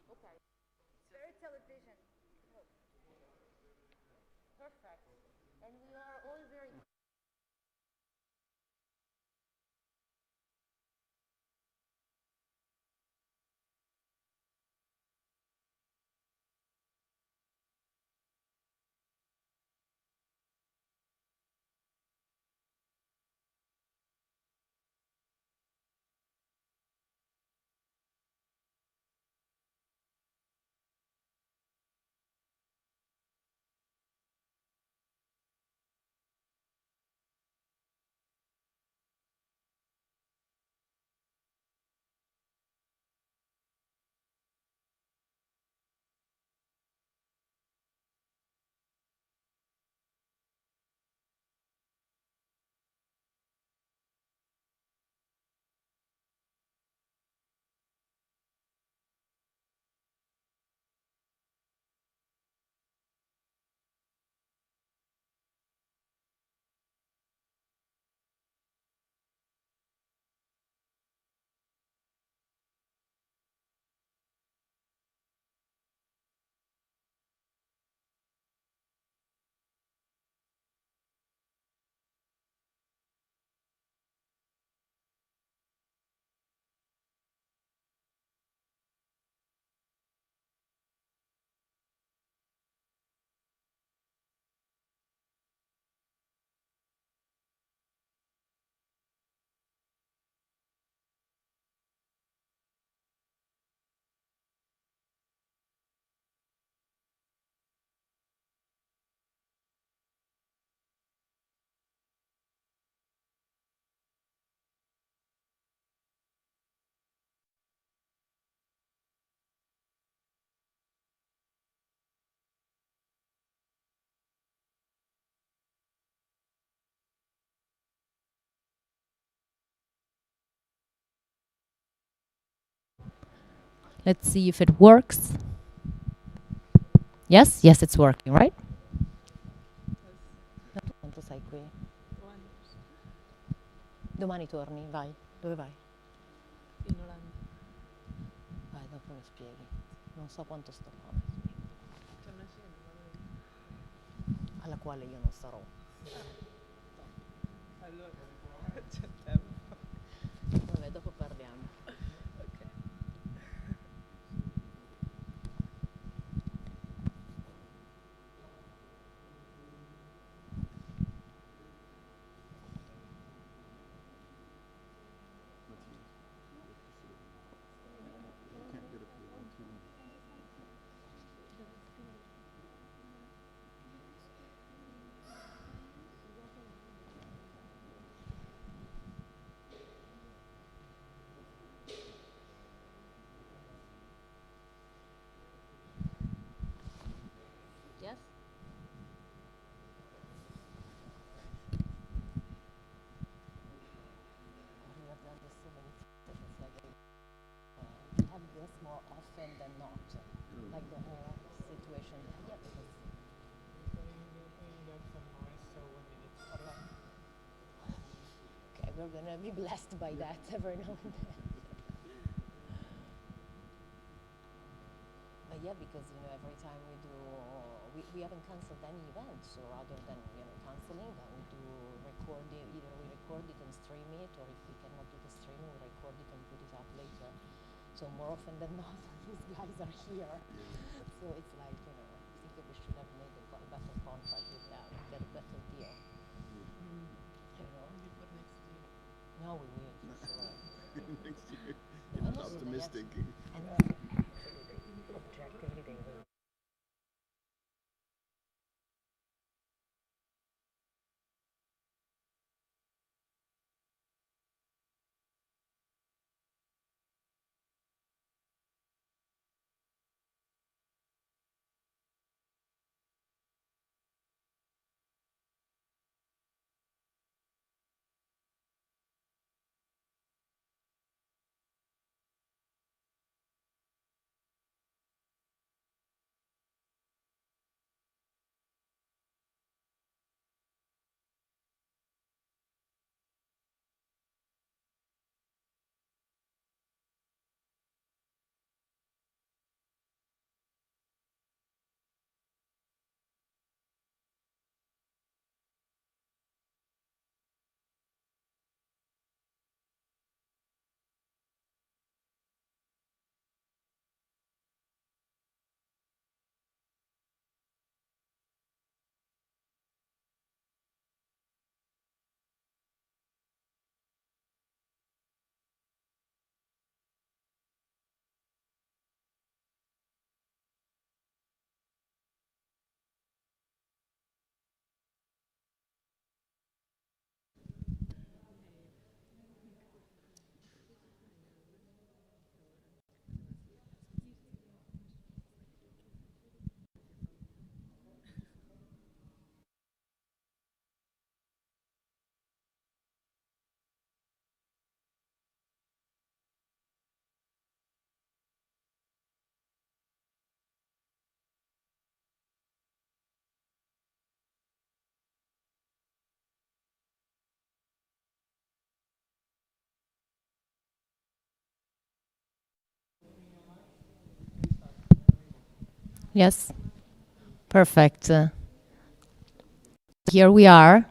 Okay. Very television. Perfect. And we are all very Let's see if it works. Yes? Yes, it's working, right? Ma tu quanto sei qui? Domani torni, vai. Dove vai? In Olanda. Vai, dopo mi spieghi. Non so quanto sto qua. C'è una cena, va bene. Alla quale io non sarò. Allora, c'è tempo. Vabbè, dopo parliamo. Ok. Yes? We have done this so many times. It's like we have this more often than not. Like the whole situation. Yeah, because That's a noise, so 1 minute. okay, we're gonna be blessed by that every now and then. But yeah, because every time we do, we haven't cancelled any event, so rather than cancelling, then we do record it. Either we record it and stream it, or if we cannot do the streaming, we record it and put it up later. So more often than not, these guys are here. So it's like I think we should have made a better contract with them, get a better deal. Maybe for next year. No, we will for sure. Next year. No, You're no, not so optimistic. and objectively they will Yes. Perfect. Here we are.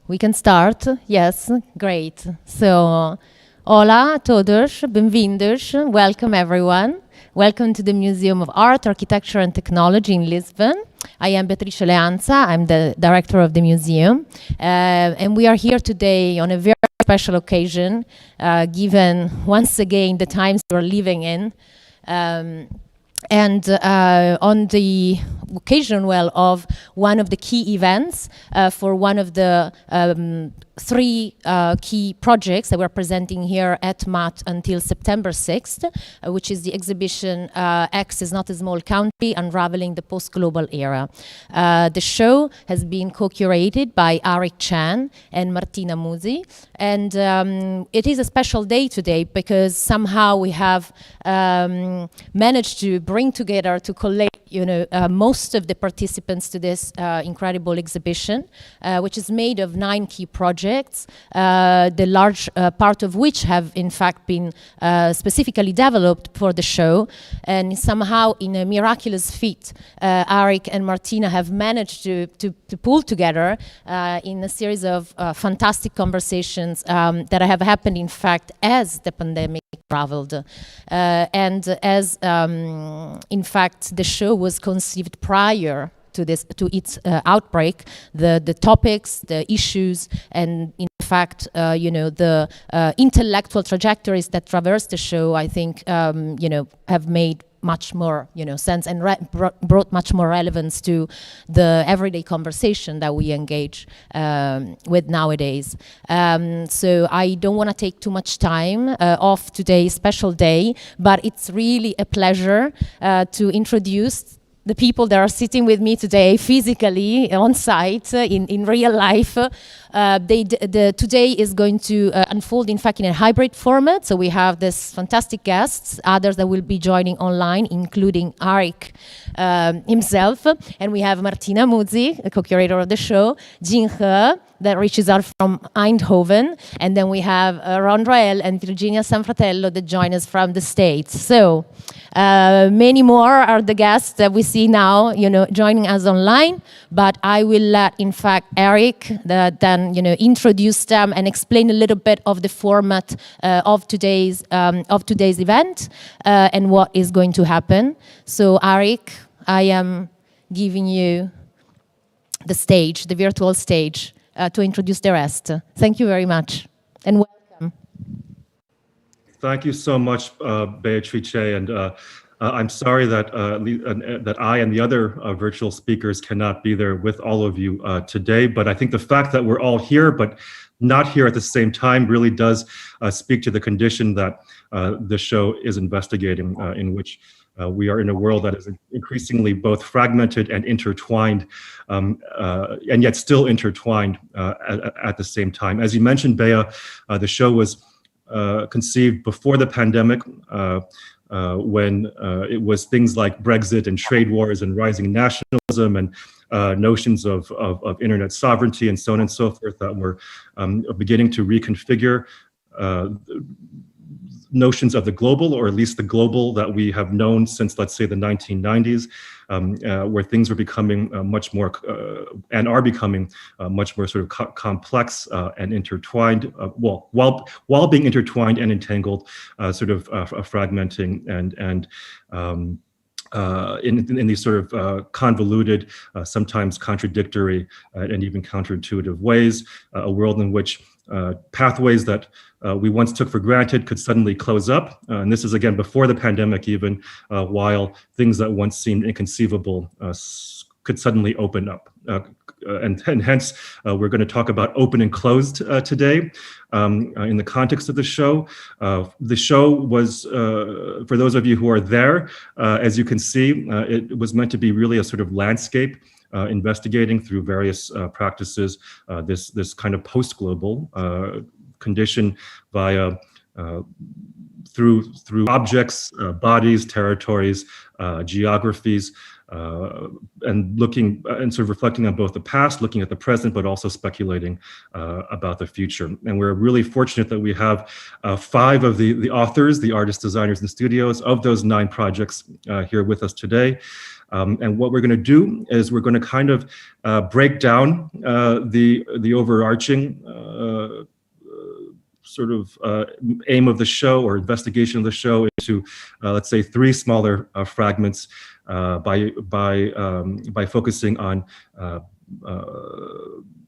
We can start. Yes, great. So, hola a todos, bem-vindos. Welcome everyone. Welcome to the Museum of Art, Architecture and Technology in Lisbon. I am Beatrice Leanza. I'm the director of the museum. And we are here today on a very special occasion, given once again the times we're living in. And on the occasion, of one of the key events for one of the three key projects that we're presenting here at MAT until September 6th, which is the exhibition X is Not a Small Country, Unraveling the Post-Global Era. The show has been co-curated by Arik Chan and Martina Musi, and it is a special day today because somehow we have managed to bring together, to collate, most of the participants to this incredible exhibition, which is made of 9 key projects, the large part of which have in fact been specifically developed for the show. And somehow in a miraculous feat, Arik and Martina have managed to pull together in a series of fantastic conversations that have happened in fact as the pandemic traveled. And as in fact the show was conceived prior to its outbreak, the topics, the issues, and in fact, the intellectual trajectories that traverse the show, I think, have made much more, sense and brought much more relevance to the everyday conversation that we engage with nowadays. So I don't want to take too much time off today's special day, but it's really a pleasure to introduce the people that are sitting with me today physically on site in real life. Today is going to unfold in fact in a hybrid format. So we have this fantastic guests, others that will be joining online, including Arik himself. And we have Martina Musi, the co-curator of the show, Jin He, that reaches out from Eindhoven. And then we have Ron Rael and Virginia Sanfratello that join us from the States. So many more are the guests that we see now, joining us online. But I will let, in fact, Arik then, introduce them and explain a little bit of the format of today's event and what is going to happen. So, Arik, I am giving you the stage, the virtual stage, to introduce the rest. Thank you very much, and welcome. Thank you so much, Beatrice, and I'm sorry that that I and the other virtual speakers cannot be there with all of you today, but I think the fact that we're all here but not here at the same time really does speak to the condition that the show is investigating, in which we are in a world that is increasingly both fragmented and intertwined, and yet still intertwined at the same time. As you mentioned, Bea, the show was conceived before the pandemic, when it was things like Brexit and trade wars and rising nationalism and notions of internet sovereignty and so on and so forth that were beginning to reconfigure notions of the global, or at least the global that we have known since, let's say, the 1990s, where things were becoming much more and are becoming much more sort of complex and intertwined, while being intertwined and entangled, sort of fragmenting and in these sort of convoluted, sometimes contradictory and even counterintuitive ways, a world in which pathways that we once took for granted could suddenly close up. And this is again before the pandemic even, while things that once seemed inconceivable could suddenly open up. And hence, we're going to talk about open and closed today in the context of the show. The show was, for those of you who are there, as you can see, it was meant to be really a sort of landscape investigating through various practices, this kind of post-global condition via through objects, bodies, territories, geographies, and looking and sort of reflecting on both the past, looking at the present, but also speculating about the future. And we're really fortunate that we have 5 of the authors, the artists, designers, and studios of those 9 projects here with us today. And what we're going to do is we're going to kind of break down the overarching sort of aim of the show or investigation of the show into, let's say, 3 smaller fragments by focusing on,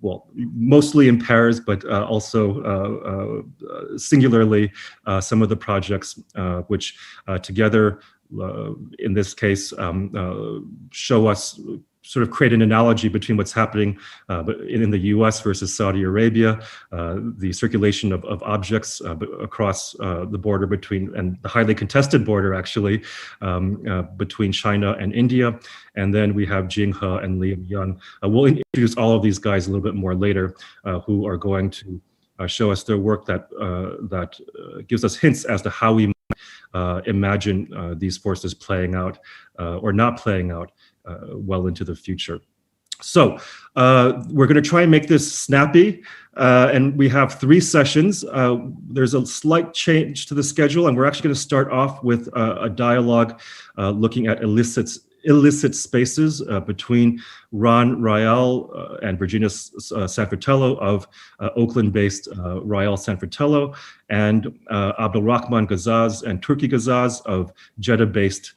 well, mostly in pairs, but also singularly some of the projects which together, in this case, show us, sort of create an analogy between what's happening in the US versus Saudi Arabia, the circulation of objects across the border between, and the highly contested border actually, between China and India. And then we have Jing He and Liam Young. We'll introduce all of these guys a little bit more later, who are going to show us their work that, gives us hints as to how we imagine these forces playing out or not playing out well into the future. So we're going to try and make this snappy, and we have 3 sessions. There's a slight change to the schedule, and we're actually going to start off with a dialogue looking at illicit spaces between Ron Rael and Virginia Sanfratello of Oakland-based Rael Sanfratello, and Abdulrahman Gazaz and Turki Gazaz of Jeddah-based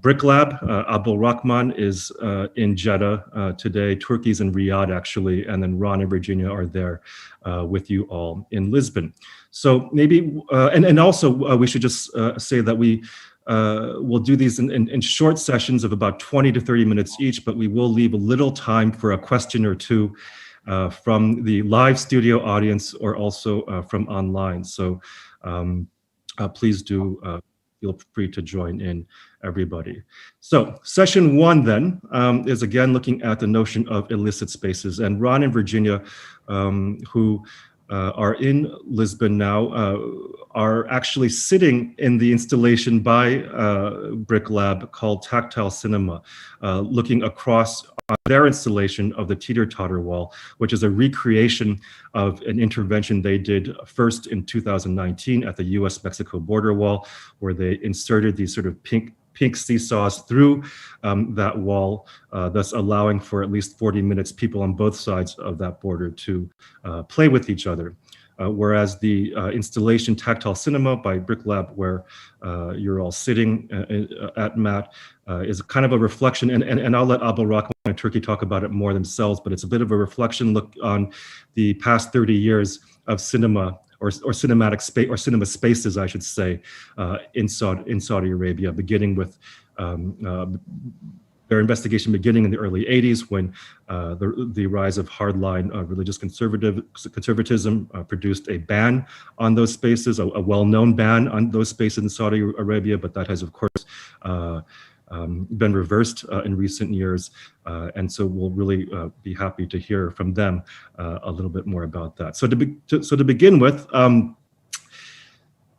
Brick Lab. Abdulrahman is in Jeddah today. Turki's in Riyadh, actually, and then Ron and Virginia are there with you all in Lisbon. So maybe, and also we should just say that we will do these in short sessions of about 20 to 30 minutes each, but we will leave a little time for a question or two from the live studio audience or also from online. So please do feel free to join in, everybody. So session 1 then is again looking at the notion of illicit spaces, and Ron and Virginia, who are in Lisbon now, are actually sitting in the installation by Brick Lab called Tactile Cinema, looking across their installation of the teeter-totter wall, which is a recreation of an intervention they did first in 2019 at the US-Mexico border wall, where they inserted these sort of pink seesaws through that wall, thus allowing for at least 40 minutes people on both sides of that border to play with each other. Whereas the installation Tactile Cinema by Brick Lab, where you're all sitting at Matt, is kind of a reflection, and I'll let Abdulrahman and Turki talk about it more themselves, but it's a bit of a reflection look on the past 30 years of cinema, or cinematic space, or cinema spaces, I should say, in Saudi Arabia, beginning with their investigation beginning in the early 80s, when the rise of hardline religious conservatism produced a ban on those spaces, a well-known ban on those spaces in Saudi Arabia, but that has, of course, been reversed in recent years. And so we'll really be happy to hear from them a little bit more about that. So to begin with, I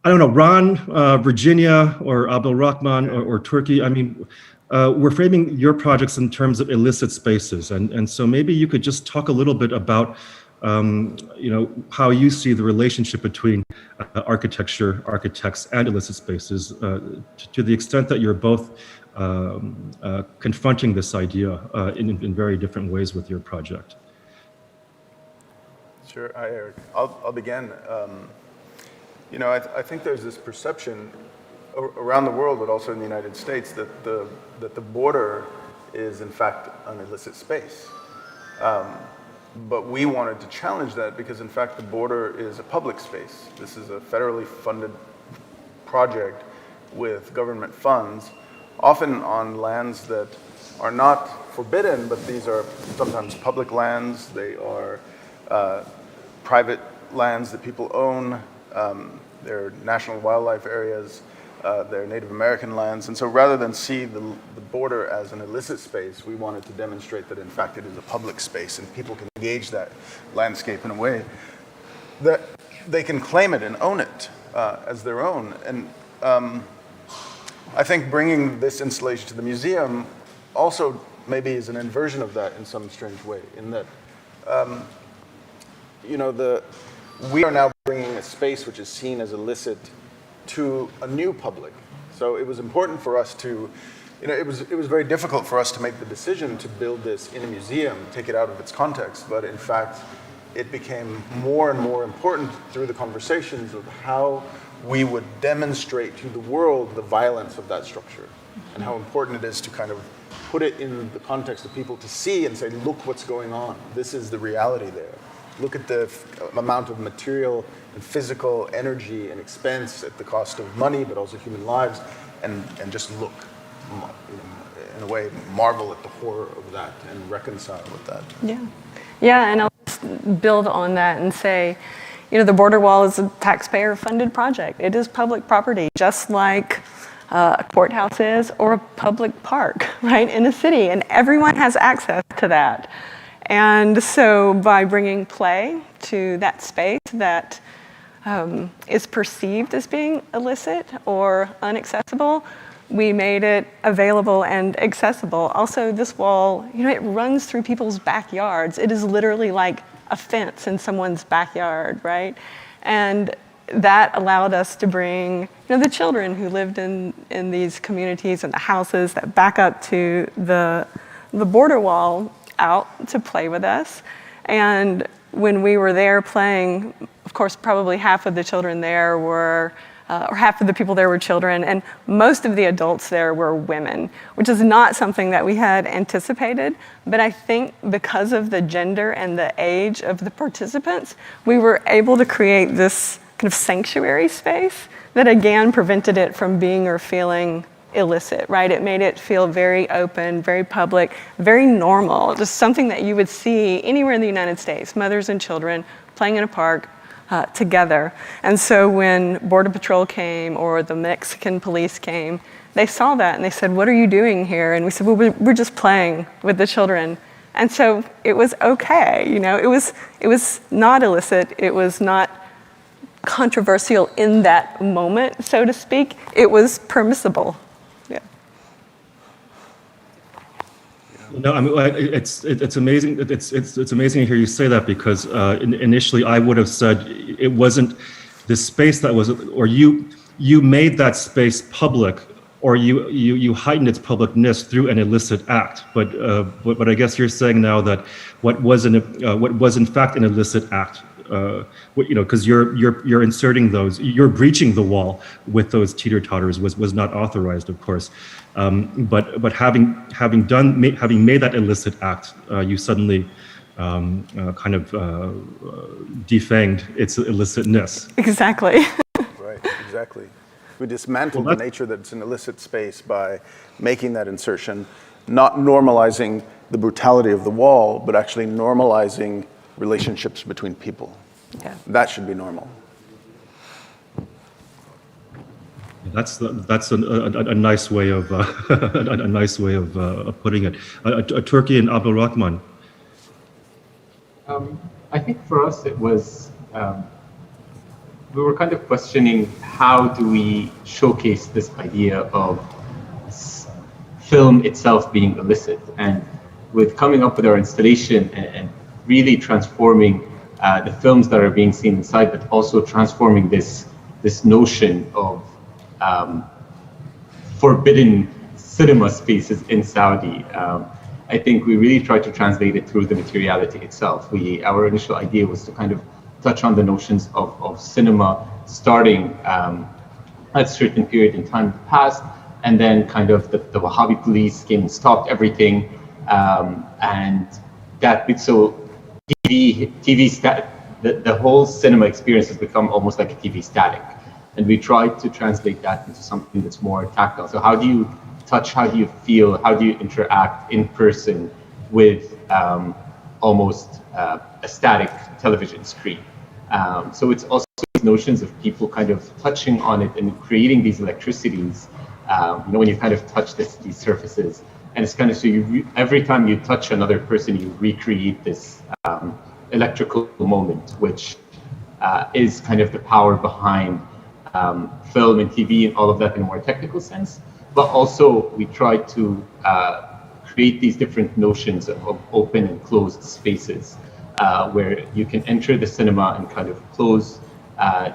don't know, Ron, Virginia, or Abdulrahman, or Turki, I mean, we're framing your projects in terms of illicit spaces. And so maybe you could just talk a little bit about, you know, how you see the relationship between architecture, architects, and illicit spaces, to the extent that you're both confronting this idea in very different ways with your project. Sure, hi Eric. I'll begin. You know, I think there's this perception around the world, but also in the United States, that the border is in fact an illicit space. But we wanted to challenge that because in fact the border is a public space. This is a federally funded project with government funds, often on lands that are not forbidden, but these are sometimes public lands. They are private lands that people own. They're national wildlife areas. They're Native American lands. And so rather than see the border as an illicit space, we wanted to demonstrate that in fact it is a public space and people can engage that landscape in a way that they can claim it and own it as their own. And I think bringing this installation to the museum also maybe is an inversion of that in some strange way, in that, you know, we are now bringing a space which is seen as illicit to a new public. So it was important for us to, you know, it was very difficult for us to make the decision to build this in a museum, take it out of its context, but in fact, it became more and more important through the conversations of how we would demonstrate to the world the violence of that structure and how important it is to kind of put it in the context of people to see and say, look what's going on. This is the reality there. Look at the amount of material and physical energy and expense at the cost of money, but also human lives, and just look, you know, in a way, marvel at the horror of that and reconcile with that. Yeah. Yeah, and I'll just build on that and say, you know, the border wall is a taxpayer-funded project. It is public property, just like a courthouse is or a public park, right, in a city, and everyone has access to that. And so by bringing play to that space that is perceived as being illicit or inaccessible, we made it available and accessible. Also, this wall, you know, it runs through people's backyards. It is literally like a fence in someone's backyard, right? And that allowed us to bring, you know, the children who lived in these communities and the houses that back up to the border wall out to play with us. And when we were there playing, of course, probably half of the children there were, or half of the people there were children, and most of the adults there were women, which is not something that we had anticipated. But I think because of the gender and the age of the participants, we were able to create this kind of sanctuary space that again prevented it from being or feeling illicit, right? It made it feel very open, very public, very normal, just something that you would see anywhere in the United States, mothers and children playing in a park together. And so when Border Patrol came or the Mexican police came, they saw that and they said, "What are you doing here?" And we said, "Well, we're just playing with the children." And so it was okay, you know, it was not illicit, it was not controversial in that moment, so to speak. It was permissible. Yeah. No, I mean it's amazing. It's amazing to hear you say that, because initially I would have said it wasn't the space that was, or you made that space public, or you heightened its publicness through an illicit act. But I guess you're saying now that what was in fact an illicit act, you know, because you're inserting those, you're breaching the wall with those teeter-totters was not authorized, of course. But having made that illicit act, you suddenly kind of defanged its illicitness. Exactly. Right, exactly. We dismantled the nature that it's an illicit space by making that insertion, not normalizing the brutality of the wall, but actually normalizing relationships between people. Yeah. That should be normal. That's a nice way of a nice way of putting it. Turkey and Abdul Rahman. I think for us it was we were kind of questioning how do we showcase this idea of film itself being illicit, and with coming up with our installation and really transforming the films that are being seen inside, but also transforming this notion of forbidden cinema spaces in Saudi. I think we really tried to translate it through the materiality itself. Our initial idea was to kind of touch on the notions of cinema starting at a certain period in time in the past, and then kind of the Wahhabi police came and stopped everything, and that so the whole cinema experience has become almost like a TV static. And we tried to translate that into something that's more tactile. So how do you touch, how do you feel, how do you interact in person with almost a static television screen? So it's also these notions of people kind of touching on it and creating these electricities, you know, when you kind of touch these surfaces. And it's kind of, so every time you touch another person, you recreate this electrical moment, which is kind of the power behind film and TV and all of that in a more technical sense. But also we tried to create these different notions of open and closed spaces, where you can enter the cinema and kind of close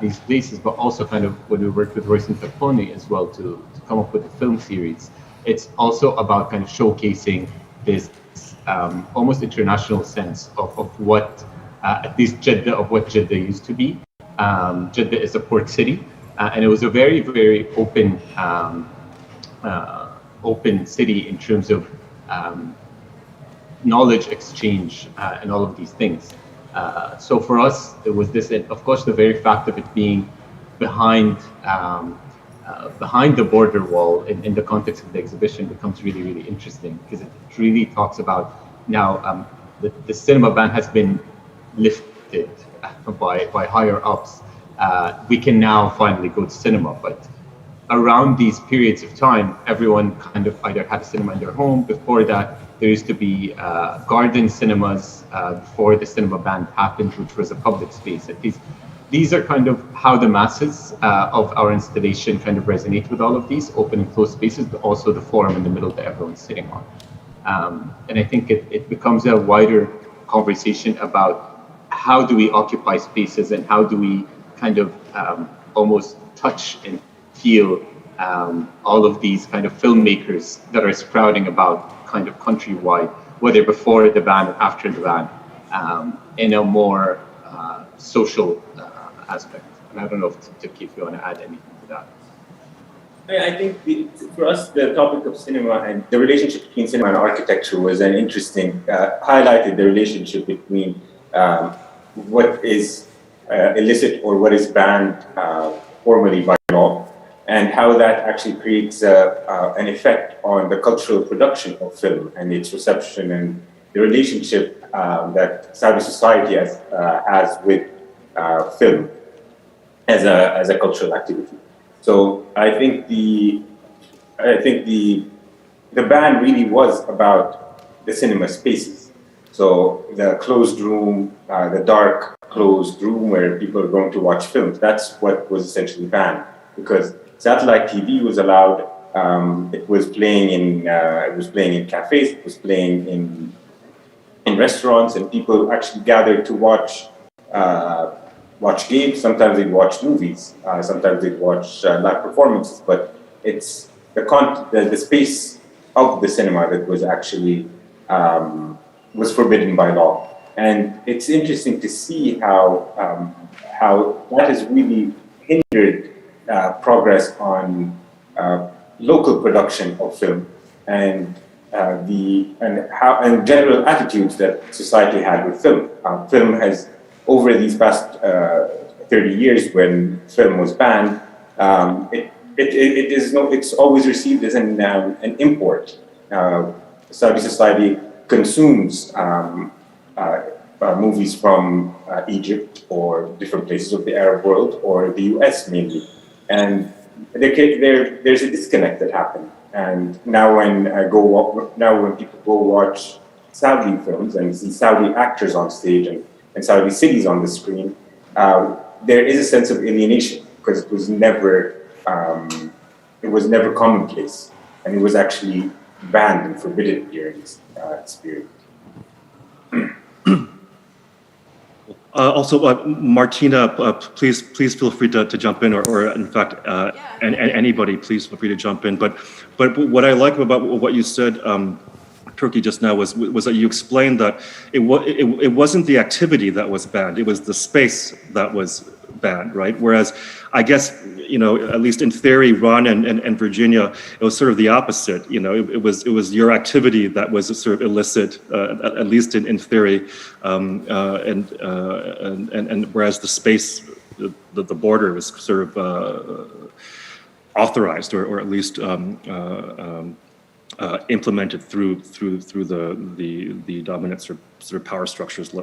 these places, but also kind of when we worked with Royce and Tapponi as well to come up with a film series, it's also about kind of showcasing this almost international sense of what, at least Jeddah, of what Jeddah used to be. Jeddah is a port city, and it was a very, very open, open city in terms of knowledge exchange and all of these things. So for us, it was this, and of course, the very fact of it being behind behind the border wall in the context of the exhibition becomes really, really interesting, because it really talks about now the cinema ban has been lifted by higher ups. We can now finally go to cinema, but around these periods of time, everyone kind of either had a cinema in their home. Before that, there used to be garden cinemas before the cinema ban happened, which was a public space. And these are kind of how the masses of our installation kind of resonate with all of these open and closed spaces, but also the forum in the middle that everyone's sitting on. And I think it becomes a wider conversation about how do we occupy spaces and how do we kind of almost touch and feel all of these kind of filmmakers that are sprouting about kind of countrywide, whether before the ban or after the ban, in a more social aspect. And I don't know if you want to add anything to that. I think for us, the topic of cinema and the relationship between cinema and architecture was an interesting, highlighted the relationship between what is illicit or what is banned formally by law, and how that actually creates an effect on the cultural production of film and its reception and the relationship that Saudi society has with film as a cultural activity. So I think the ban really was about the cinema spaces. So the closed room, the dark closed room where people are going to watch films, that's what was essentially banned, because satellite TV was allowed. It was playing in cafes, it was playing in restaurants, and people actually gathered to watch games. Sometimes they'd watch movies, sometimes they'd watch live performances, but it's the space of the cinema that was actually was forbidden by law. And it's interesting to see how that has really hindered progress on local production of film and general attitudes that society had with film. Film has, over these past 30 years, when film was banned, it's always received as an import. Saudi society consumes movies from Egypt or different places of the Arab world or the US mainly, and there's a disconnect that happened. And now when people go watch Saudi films and see Saudi actors on stage and Saudi cities on the screen, there is a sense of alienation, because it was never commonplace, and it was actually banned and forbidden during this period. Also, Martina, please feel free to jump in, or in fact, and anybody, please feel free to jump in. But what I like about what you said, Turkey, just now was that you explained that it wasn't the activity that was banned; it was the space that was banned, right? Whereas, I guess, at least in theory, Ron and Virginia, it was sort of the opposite. It was your activity that was sort of illicit, at least in theory, and whereas the space, the border, was sort of authorized, or at least implemented through the dominant sort of power structures,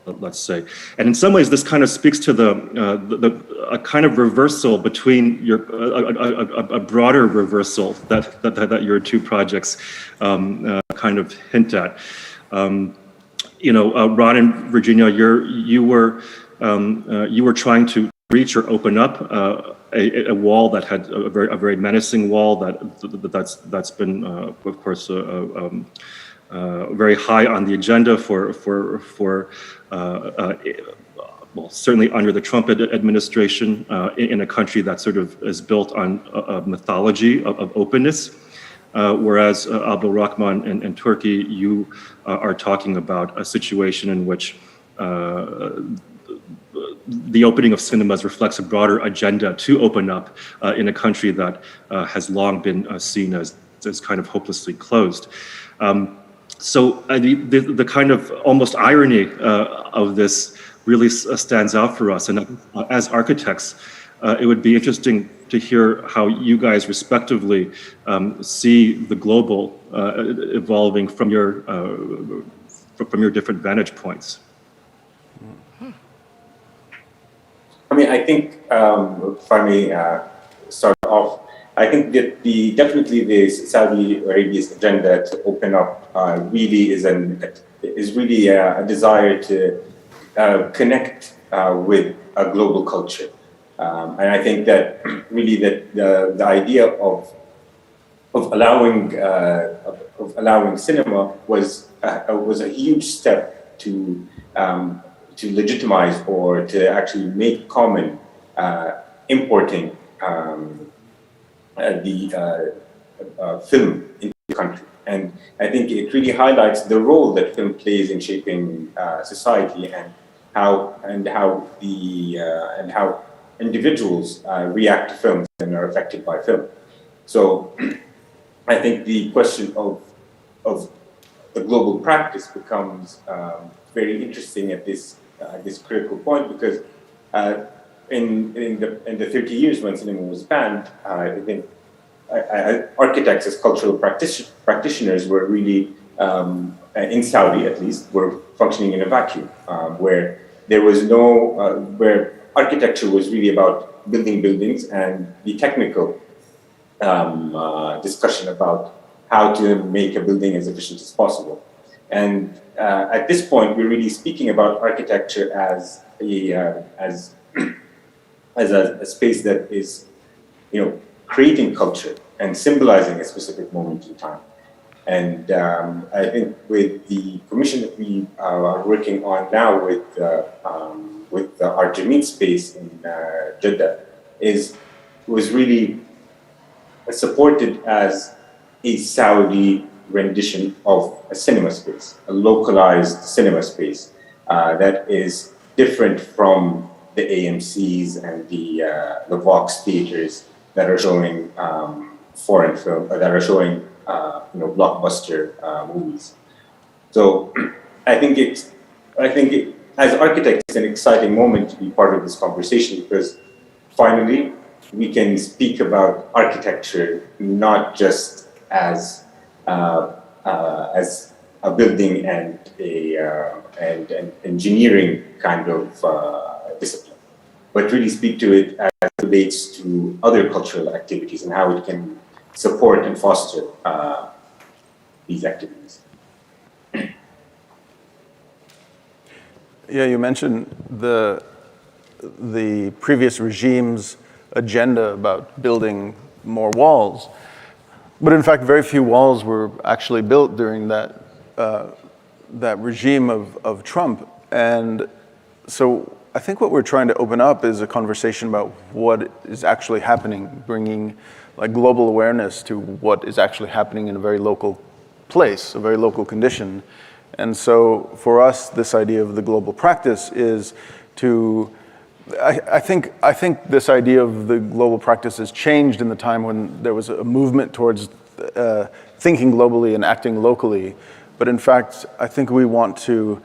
let's say. And in some ways, this kind of speaks to a kind of reversal between a broader reversal that your two projects kind of hint at. Ron and Virginia, you were trying to reach or open up a wall that had a very menacing wall that's been, of course, very high on the agenda well, certainly under the Trump administration, in a country that sort of is built on a mythology of openness. Whereas Abdul Rahman in Turkey, you are talking about a situation in which the opening of cinemas reflects a broader agenda to open up in a country that has long been seen as kind of hopelessly closed. So the kind of almost irony of this really stands out for us. And as architects, it would be interesting to hear how you guys respectively see the global evolving from your different vantage points. I mean, I think, if I may start off, I think that definitely the Saudi Arabia's agenda to open up really is really a desire to connect with a global culture. And I think that really that the idea of allowing cinema was a huge step to legitimize or to actually make common importing the film into the country. And I think it really highlights the role that film plays in shaping society and how individuals react to films and are affected by film. So I think the question of the global practice becomes very interesting at this critical point, because in the 30 years when cinema was banned, I think architects as cultural practitioners were really, in Saudi at least, were functioning in a vacuum, where there was no, where architecture was really about building buildings, and the technical discussion about how to make a building as efficient as possible. And at this point, we're really speaking about architecture as a space that is, creating culture and symbolizing a specific moment in time. And I think with the commission that we are working on now with our Jameen space in Jeddah was really supported as a Saudi rendition of a cinema space, a localized cinema space that is different from the AMCs and the Vox theaters that are showing foreign film, that are showing blockbuster movies. So I think as architects, it's an exciting moment to be part of this conversation, because finally we can speak about architecture not just as a building and an engineering kind of discipline, but really speak to it as it relates to other cultural activities and how it can support and foster these activities. Yeah, you mentioned the previous regime's agenda about building more walls, but in fact, very few walls were actually built during that regime of Trump. And so I think what we're trying to open up is a conversation about what is actually happening, bringing like global awareness to what is actually happening in a very local place, a very local condition. And so for us, this idea of the global practice is to, I think this idea of the global practice has changed in the time when there was a movement towards thinking globally and acting locally. But in fact, I think we want to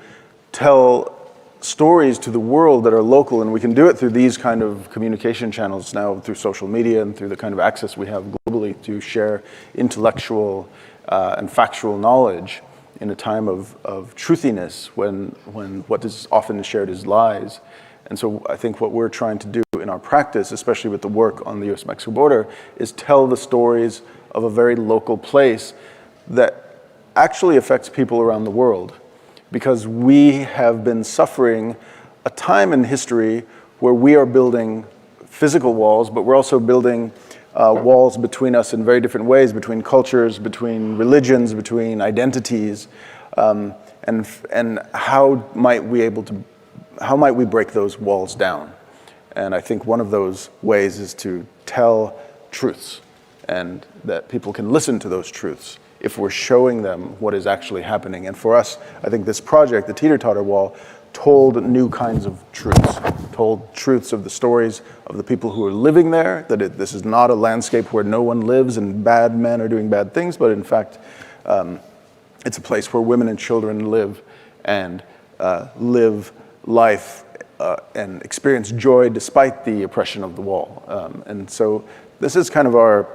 tell stories to the world that are local, and we can do it through these kind of communication channels now, through social media and through the kind of access we have globally to share intellectual and factual knowledge in a time of truthiness when what is often shared is lies. And so I think what we're trying to do in our practice, especially with the work on the US-Mexico border, is tell the stories of a very local place that actually affects people around the world. Because we have been suffering a time in history where we are building physical walls, but we're also building walls between us in very different ways, between cultures, between religions, between identities, and how might we break those walls down? And I think one of those ways is to tell truths, and that people can listen to those truths if we're showing them what is actually happening. And for us, I think this project, the Teeter-Totter Wall, told new kinds of truths, told truths of the stories of the people who are living there, that this is not a landscape where no one lives and bad men are doing bad things, but in fact, it's a place where women and children live and live life and experience joy despite the oppression of the wall. And so this is kind of our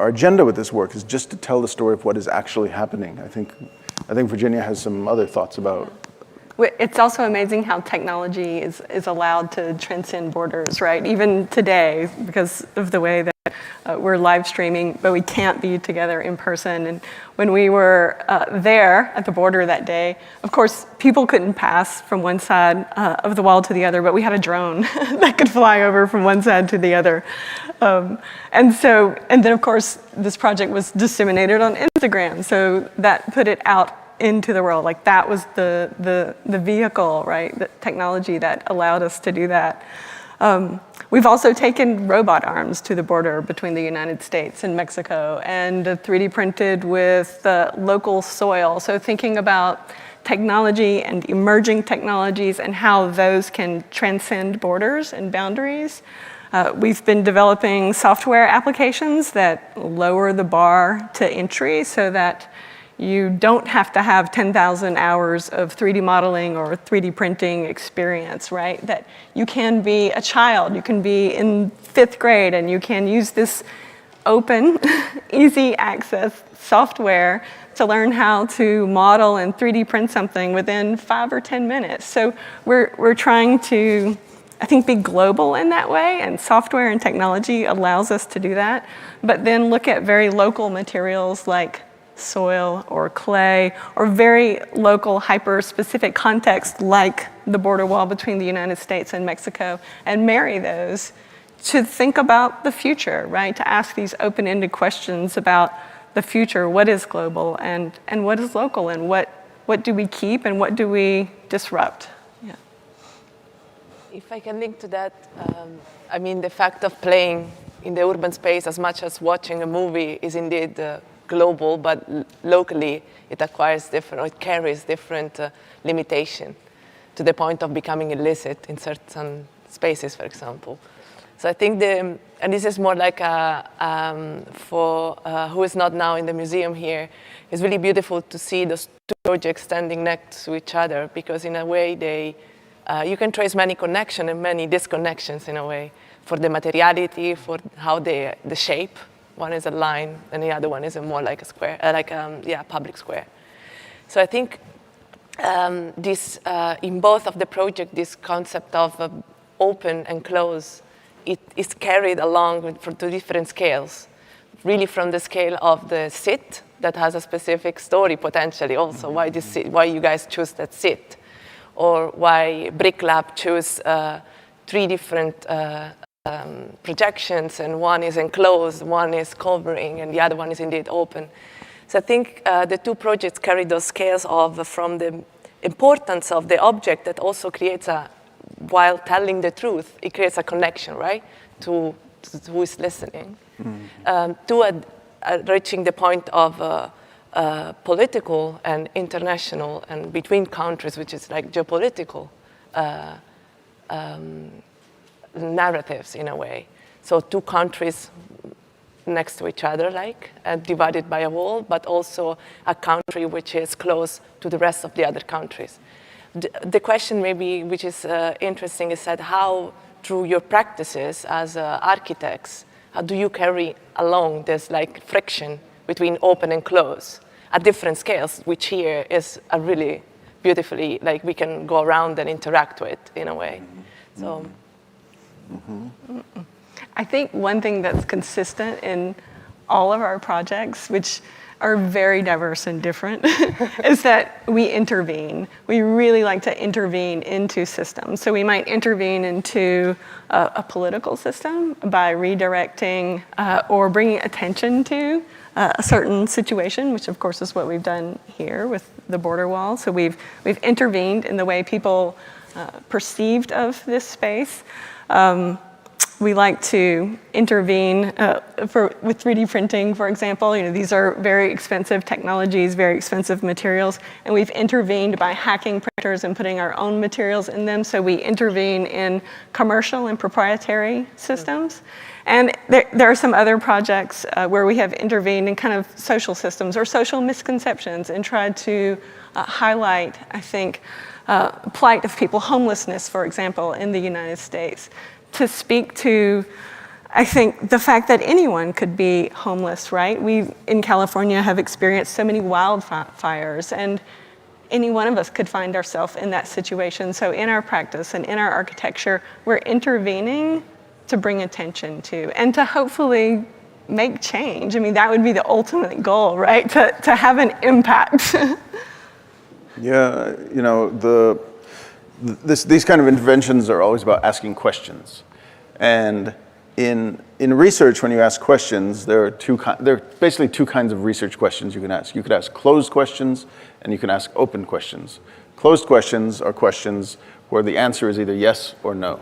agenda with this work, is just to tell the story of what is actually happening. I think Virginia has some other thoughts about. It's also amazing how technology is allowed to transcend borders, right? Even today, because of the way that we're live streaming, but we can't be together in person. And when we were there at the border that day, of course, people couldn't pass from one side of the wall to the other, but we had a drone that could fly over from one side to the other. And then of course, this project was disseminated on Instagram, so that put it out into the world. Like that was the vehicle, right? The technology that allowed us to do that. We've also taken robot arms to the border between the United States and Mexico, and 3D printed with local soil. So thinking about technology and emerging technologies and how those can transcend borders and boundaries. We've been developing software applications that lower the bar to entry so that you don't have to have 10,000 hours of 3D modeling or 3D printing experience, right? That you can be a child, you can be in 5th grade, and you can use this open, easy access software to learn how to model and 3D print something within 5 or 10 minutes. So we're trying to, I think, be global in that way, and software and technology allows us to do that. But then look at very local materials like soil or clay, or very local, hyper-specific context like the border wall between the United States and Mexico, and marry those to think about the future, right? To ask these open-ended questions about the future, what is global and what is local, and what do we keep and what do we disrupt? Yeah. If I can link to that, I mean, the fact of playing in the urban space as much as watching a movie is indeed global, but locally it acquires different, or it carries different limitation to the point of becoming illicit in certain spaces, for example. So I think and this is more like for who is not now in the museum here, it's really beautiful to see those two projects standing next to each other, because in a way you can trace many connections and many disconnections in a way, for the materiality, for how the shape. One is a line, and the other one is more like a square, public square. So I think this, in both of the project, this concept of open and close, it is carried along to different scales. Really from the scale of the sit, that has a specific story potentially also, why you guys choose that sit, or why Brick Lab choose 3 different projections, and one is enclosed, one is covering, and the other one is indeed open. So I think the two projects carry those scales from the importance of the object that also creates while telling the truth, it creates a connection, right, to who is listening, to reaching the point of political and international and between countries, which is like geopolitical narratives in a way. So 2 countries next to each other, divided by a wall, but also a country which is close to the rest of the other countries. The question maybe, which is interesting, is that how, through your practices as architects, how do you carry along this friction between open and close at different scales, which here is a really beautifully, we can go around and interact with in a way. So. I think one thing that's consistent in all of our projects, which are very diverse and different, is that we intervene. We really like to intervene into systems. So we might intervene into a political system by redirecting or bringing attention to a certain situation, which of course is what we've done here with the border wall. So we've intervened in the way people perceived of this space. We like to intervene with 3D printing, for example. These are very expensive technologies, very expensive materials, and we've intervened by hacking printers and putting our own materials in them. So we intervene in commercial and proprietary systems. And there are some other projects where we have intervened in kind of social systems or social misconceptions and tried to highlight, I think, plight of people, homelessness, for example, in the United States, to speak to, I think, the fact that anyone could be homeless, right? We, in California, have experienced so many wildfires, and any one of us could find ourselves in that situation. So in our practice and in our architecture, we're intervening to bring attention to and to hopefully make change. I mean, that would be the ultimate goal, right? To have an impact. Yeah, these kind of interventions are always about asking questions. And in research, when you ask questions, there are basically two kinds of research questions you can ask. You could ask closed questions, and you can ask open questions. Closed questions are questions where the answer is either yes or no.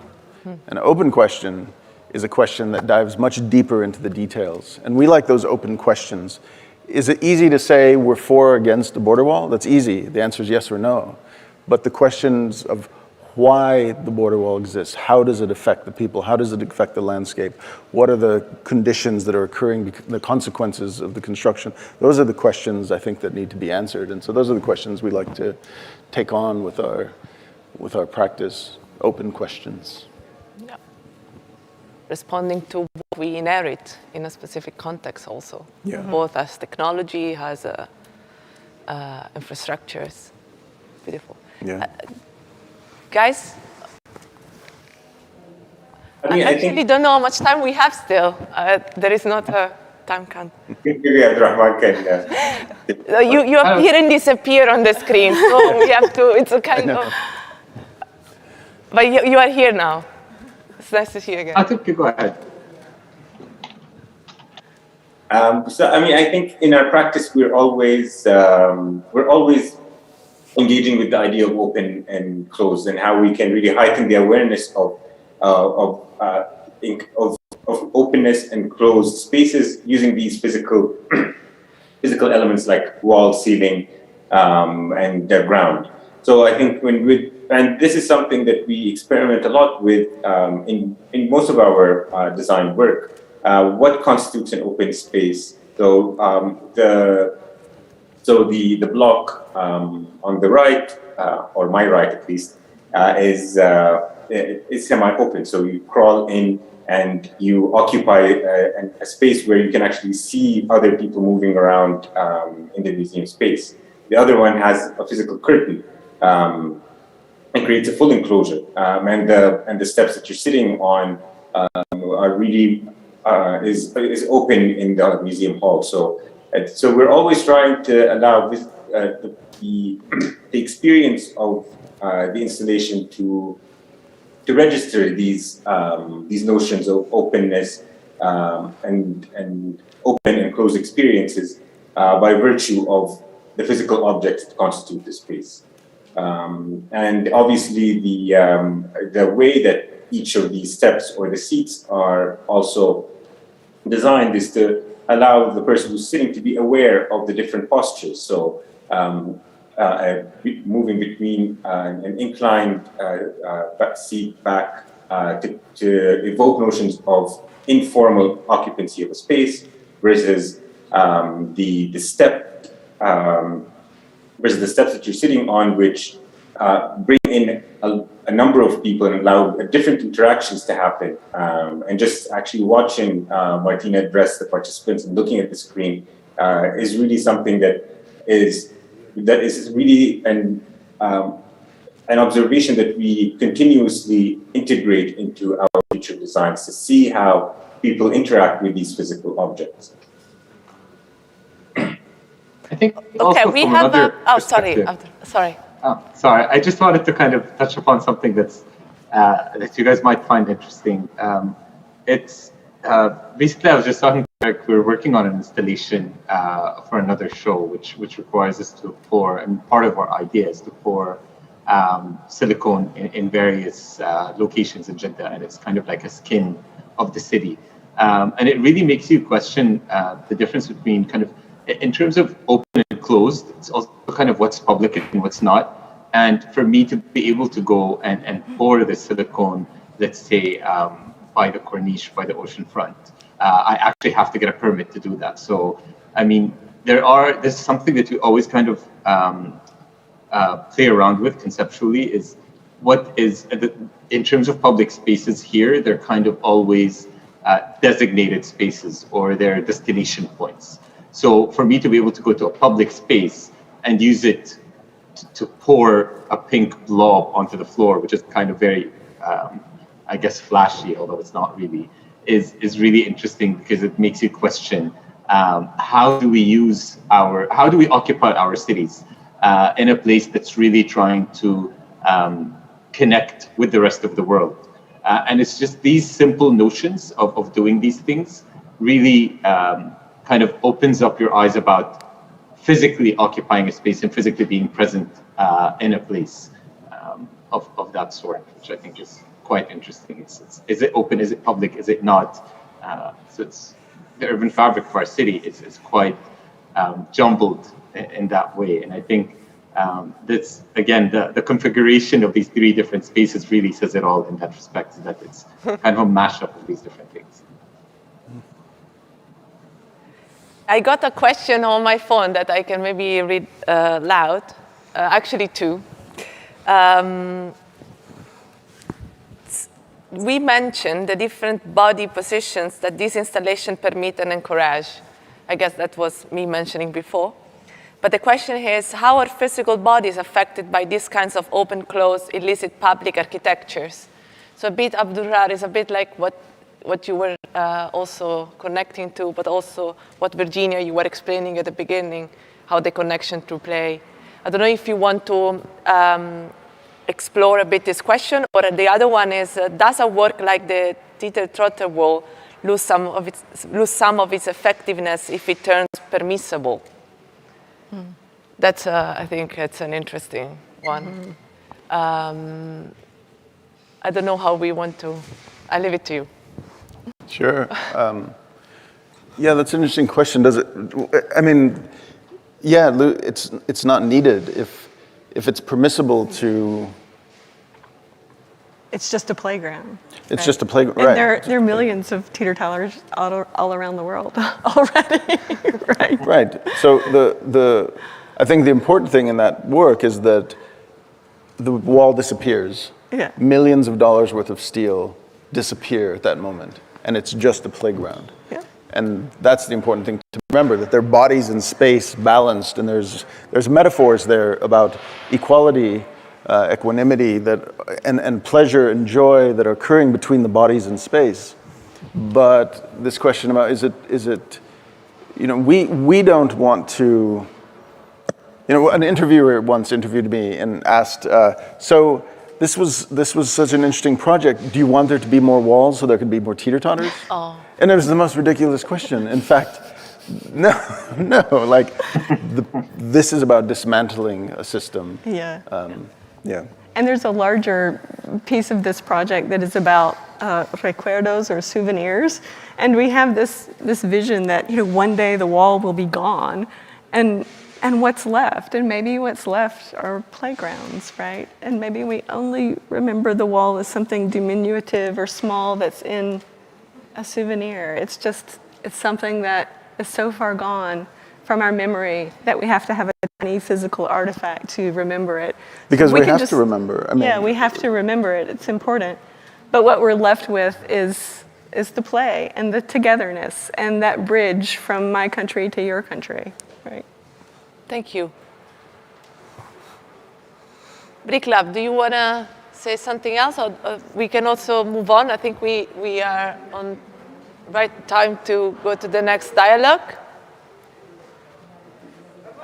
An open question is a question that dives much deeper into the details. And we like those open questions. Is it easy to say we're for or against the border wall? That's easy. The answer is yes or no. But the questions of why the border wall exists, how does it affect the people, how does it affect the landscape, what are the conditions that are occurring, the consequences of the construction, those are the questions I think that need to be answered. And so those are the questions we like to take on with our practice, open questions. Yeah. Responding to what we inherit in a specific context also, both as technology, as infrastructures. Beautiful. Yeah. Guys, I actually don't know how much time we have still. There is not a time count. Maybe Abdurrahman can. You appear and disappear on the screen, so we have to, it's a kind of... But you are here now. It's nice to see you again. I think you go ahead. So, I think in our practice, we're always engaging with the idea of open and closed, and how we can really heighten the awareness of openness and closed spaces using these physical elements like wall, ceiling, and the ground. So I think and this is something that we experiment a lot with in most of our design work. What constitutes an open space? So the block on the right, or my right at least, is semi-open. So you crawl in and you occupy a space where you can actually see other people moving around in the museum space. The other one has a physical curtain and creates a full enclosure. And the steps that you're sitting on are really is open in the museum hall. So we're always trying to allow the experience of the installation to register these notions of openness and open and closed experiences by virtue of the physical objects that constitute the space. And obviously the way that each of these steps or the seats are also designed is to allow the person who's sitting to be aware of the different postures. So moving between an inclined seat back to evoke notions of informal occupancy of a space versus the step versus the steps that you're sitting on, which bring in a number of people and allow different interactions to happen. And just actually watching Martina address the participants and looking at the screen is really something that is really an observation that we continuously integrate into our future designs to see how people interact with these physical objects. I think Okay, also we from have another sorry, perspective- sorry. Oh, sorry, I just wanted to kind of touch upon something that you guys might find interesting. It's basically, I was just talking, like, we're working on an installation for another show, which requires us to pour, and part of our idea is to pour silicone in various locations in Jeddah, and it's kind of like a skin of the city. And it really makes you question the difference between kind of, in terms of open and closed, it's also kind of what's public and what's not. And for me to be able to go and pour the silicone, let's say, by the Corniche, by the ocean front, I actually have to get a permit to do that. So, I mean, there's something that we always kind of play around with conceptually, is what is, in terms of public spaces here, they're kind of always designated spaces, or they're destination points. So for me to be able to go to a public space and use it to pour a pink blob onto the floor, which is kind of very, I guess, flashy, although it's not really, is really interesting, because it makes you question how do we occupy our cities in a place that's really trying to connect with the rest of the world. And it's just these simple notions of doing these things really kind of opens up your eyes about physically occupying a space and physically being present in a place of that sort, which I think is quite interesting. Is it open? Is it public? Is it not? So it's the urban fabric of our city is quite jumbled in that way. And I think that's, again, the configuration of these three different spaces really says it all in that respect, that it's kind of a mashup of these different things. I got a question on my phone that I can maybe read loud. Actually, two. We mentioned the different body positions that this installation permit and encourage. I guess that was me mentioning before. But the question here is, how are physical bodies affected by these kinds of open, closed, illicit public architectures? So a bit, Abdurrar, is a bit like what you were also connecting to, but also what, Virginia, you were explaining at the beginning, how the connection to play. I don't know if you want to explore a bit this question, or the other one is, does a work like the teeter-totter wall lose some of its effectiveness if it turns permissible? That's, I think it's an interesting one. I don't know how we want to, I'll leave it to you. Sure. Yeah, that's an interesting question. Does it, I mean, yeah, it's not needed if it's permissible to. It's just a playground. It's right? just a playground, and right. There are millions of teeter-totters all around the world already, right? Right. So I think the important thing in that work is that the wall disappears. Yeah. Millions of dollars worth of steel disappear at that moment, and it's just a playground. Yeah. And that's the important thing to remember, that their bodies in space balanced, and there's metaphors there about equality, equanimity, and pleasure and joy that are occurring between the bodies in space. But this question about is it, you know, we don't want to, you know, an interviewer once interviewed me and asked, so this was such an interesting project. Do you want there to be more walls so there could be more teeter-totters? Oh. And it was the most ridiculous question. In fact, no, like, this is about dismantling a system. Yeah. Yeah. And there's a larger piece of this project that is about recuerdos, or souvenirs. And we have this vision that, you know, one day the wall will be gone, and what's left? And maybe what's left are playgrounds, right? And maybe we only remember the wall as something diminutive or small that's in a souvenir. It's something that is so far gone from our memory that we have to have a tiny physical artifact to remember it. Because we have to remember. I mean, yeah, we have to remember it. It's important. But what we're left with is the play and the togetherness and that bridge from my country to your country, right? Thank you. Briklab, do you want to say something else? Or we can also move on. I think we are on right time to go to the next dialogue.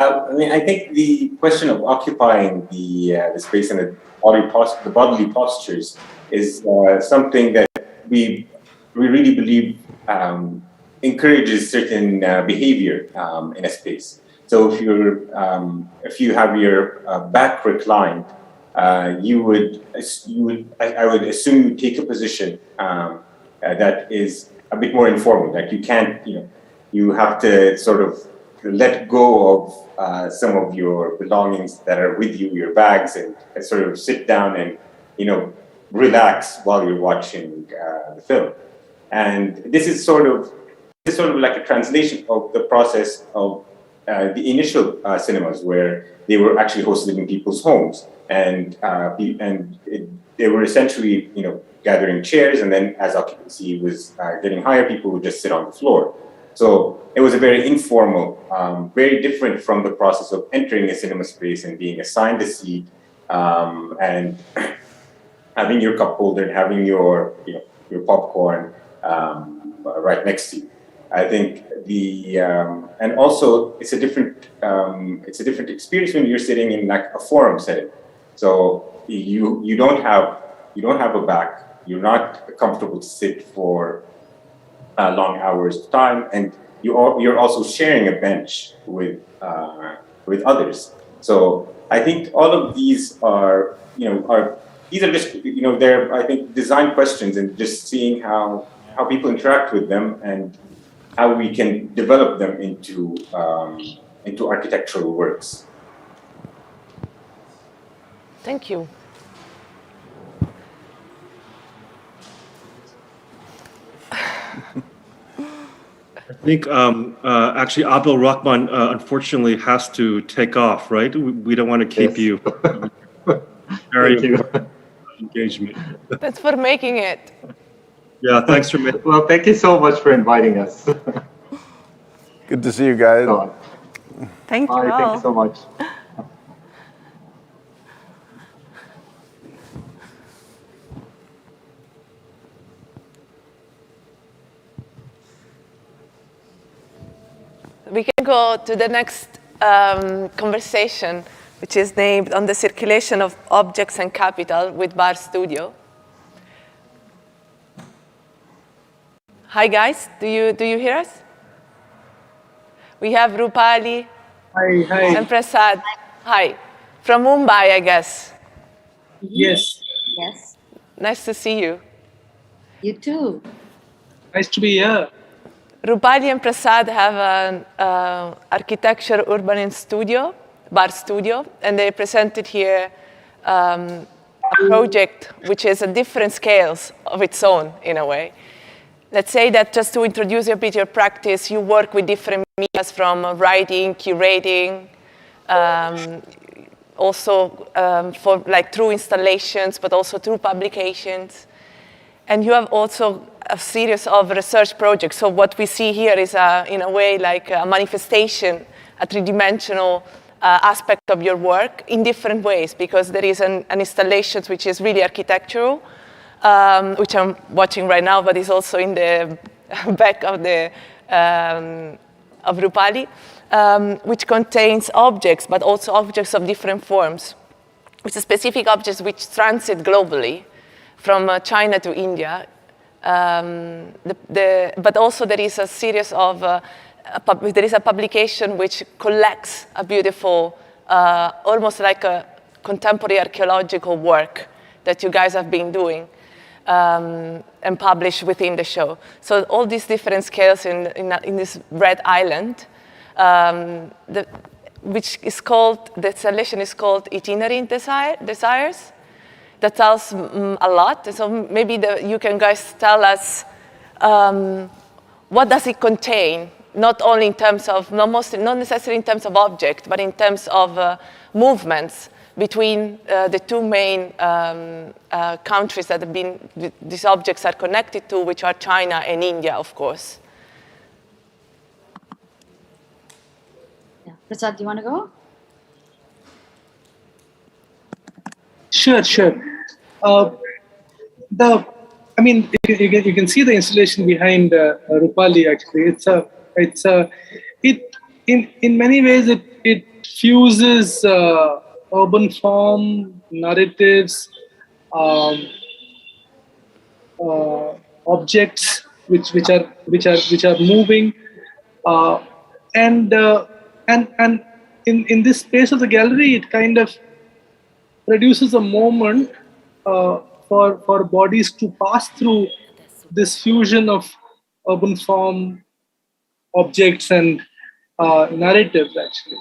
I mean, I think the question of occupying the space and the bodily postures is something that we really believe encourages certain behavior in a space. So if you have your back reclined, I would assume you take a position that is a bit more informal. Like you can't, you have to sort of let go of some of your belongings that are with you, your bags, and sort of sit down and relax while you're watching the film. And this is sort of like a translation of the process of the initial cinemas, where they were actually hosted in people's homes, and they were essentially gathering chairs, and then as occupancy was getting higher, people would just sit on the floor. So it was a very informal, very different from the process of entering a cinema space and being assigned a seat, and having your cup holder and having your popcorn right next to you. I think and also it's a different experience when you're sitting in like a forum setting. So you don't have a back. You're not comfortable to sit for long hours of time, and you're also sharing a bench with others. So I think all of these are these are just they're, I think, design questions, and just seeing how people interact with them and how we can develop them into architectural works. Thank you. I think actually Abdul Rahman unfortunately has to take off, right? We don't want to keep you very engagement. Thanks for making it. Yeah, thanks for making. Well, thank you so much for inviting us. Good to see you guys. Thank you Bye, all. thank you so much. We can go to the next conversation, which is named On the Circulation of Objects and Capital with Bar Studio. Hi guys, do you hear us? We have Rupali and Prasad. Hi, from Mumbai, I guess. Yes. Yes. Nice to see you. You too. Nice to be here. Rupali and Prasad have an architecture urbanism studio, bar studio, and they presented here a project which is a different scales of its own, in a way. Let's say that, just to introduce you a bit your practice, you work with different medias, from writing, curating, also for like through installations, but also through publications. And you have also a series of research projects. So what we see here is, in a way, like a manifestation, a three-dimensional aspect of your work in different ways, because there is an installation which is really architectural, which I'm watching right now, but is also in the back of of Rupali, which contains objects, but also objects of different forms, which are specific objects which transit globally from China to India. But also there is a series of, there is a publication which collects a beautiful, almost like a contemporary archaeological work that you guys have been doing and published within the show. So all these different scales in this red island, which is called, the installation is called Itinerant Desires. That tells a lot. So maybe you can guys tell us what does it contain, not only in terms of, not necessarily in terms of object, but in terms of movements between the two main countries that have been, these objects are connected to, which are China and India, of course. Yeah. Prasad, do you want to go? Sure. I mean, you can see the installation behind Rupali. Actually, in many ways it fuses urban form, narratives, objects which are moving, and in this space of the gallery, it kind of produces a moment for bodies to pass through this fusion of urban form, objects, and narratives, actually.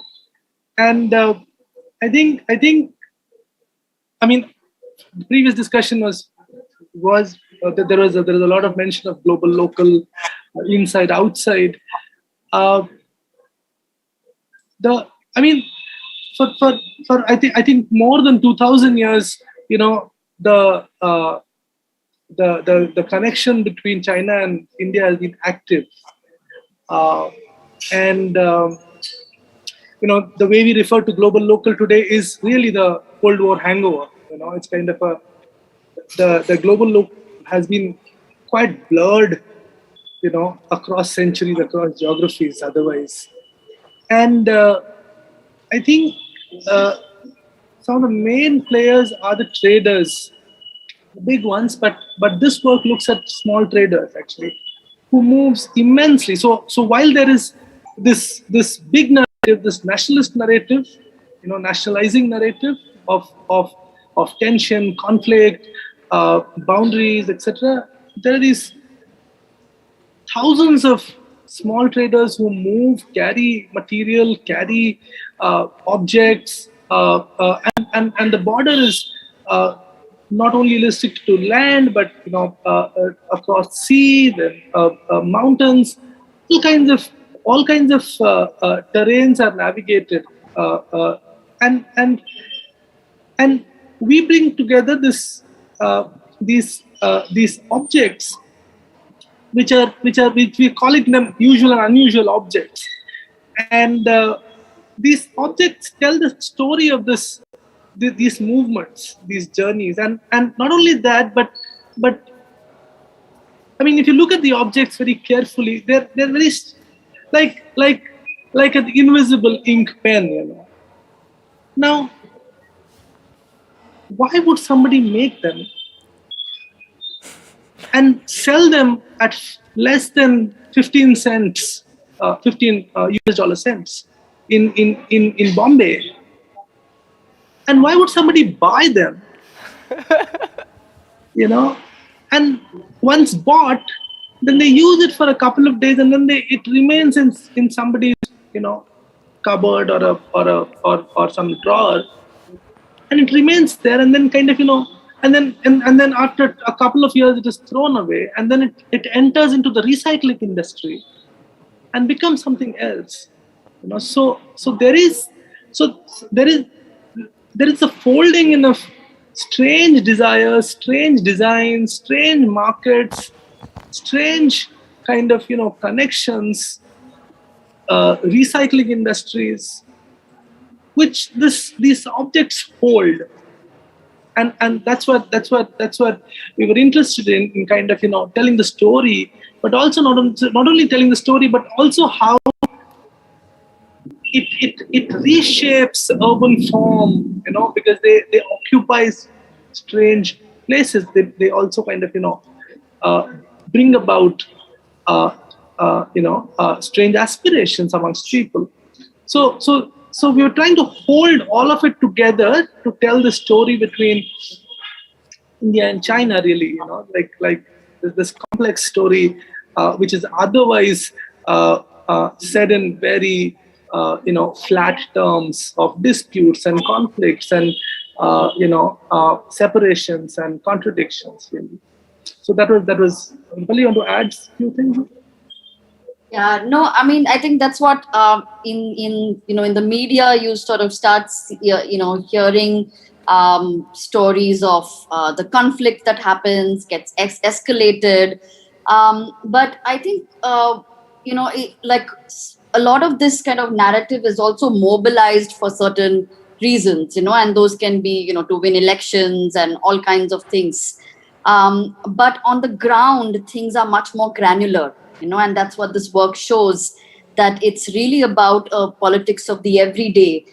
And I think I mean, the previous discussion was that there was a lot of mention of global, local, inside, outside. I think more than 2,000 years, the connection between China and India has been active, and the way we refer to global, local today is really the Cold War hangover. It's kind of the global look has been quite blurred, across centuries, across geographies, otherwise. And I think some of the main players are the traders, the big ones, but this work looks at small traders, actually, who moves immensely. So while there is this big narrative, this nationalist narrative, nationalizing narrative of tension, conflict, boundaries, etc., there are these thousands of small traders who move, carry material, carry objects, and the border is not only restricted to land, but across sea, then mountains, all kinds of terrains are navigated, and we bring together these objects, which we call it them usual and unusual objects, and these objects tell the story of these movements, these journeys, and not only that, but I mean, if you look at the objects very carefully, they're very like an invisible ink pen, Now, why would somebody make them and sell them at less than 15 cents, 15 US dollar cents in Bombay? And why would somebody buy them? And once bought, then they use it for a couple of days, and then it remains in somebody's cupboard or some drawer, and it remains there, and then kind of and then after a couple of years it is thrown away, and then it enters into the recycling industry and becomes something else. So there is a folding in of strange desires, strange designs, strange markets, strange kind of connections, recycling industries, which these objects hold, and that's what we were interested in kind of telling the story, but also not only telling the story, but also how it reshapes urban form, because they occupy strange places. They also kind of bring about strange aspirations amongst people. So we were trying to hold all of it together to tell the story between India and China, really, like this complex story, which is otherwise said in very flat terms of disputes and conflicts and separations and contradictions, really. So that was. Will you want to add a few things? Yeah, no, I mean, I think that's what in the media you sort of start hearing stories of the conflict that happens, gets escalated, but I think like a lot of this kind of narrative is also mobilized for certain reasons, and those can be to win elections and all kinds of things, but on the ground things are much more granular, and that's what this work shows, that it's really about a politics of the everyday,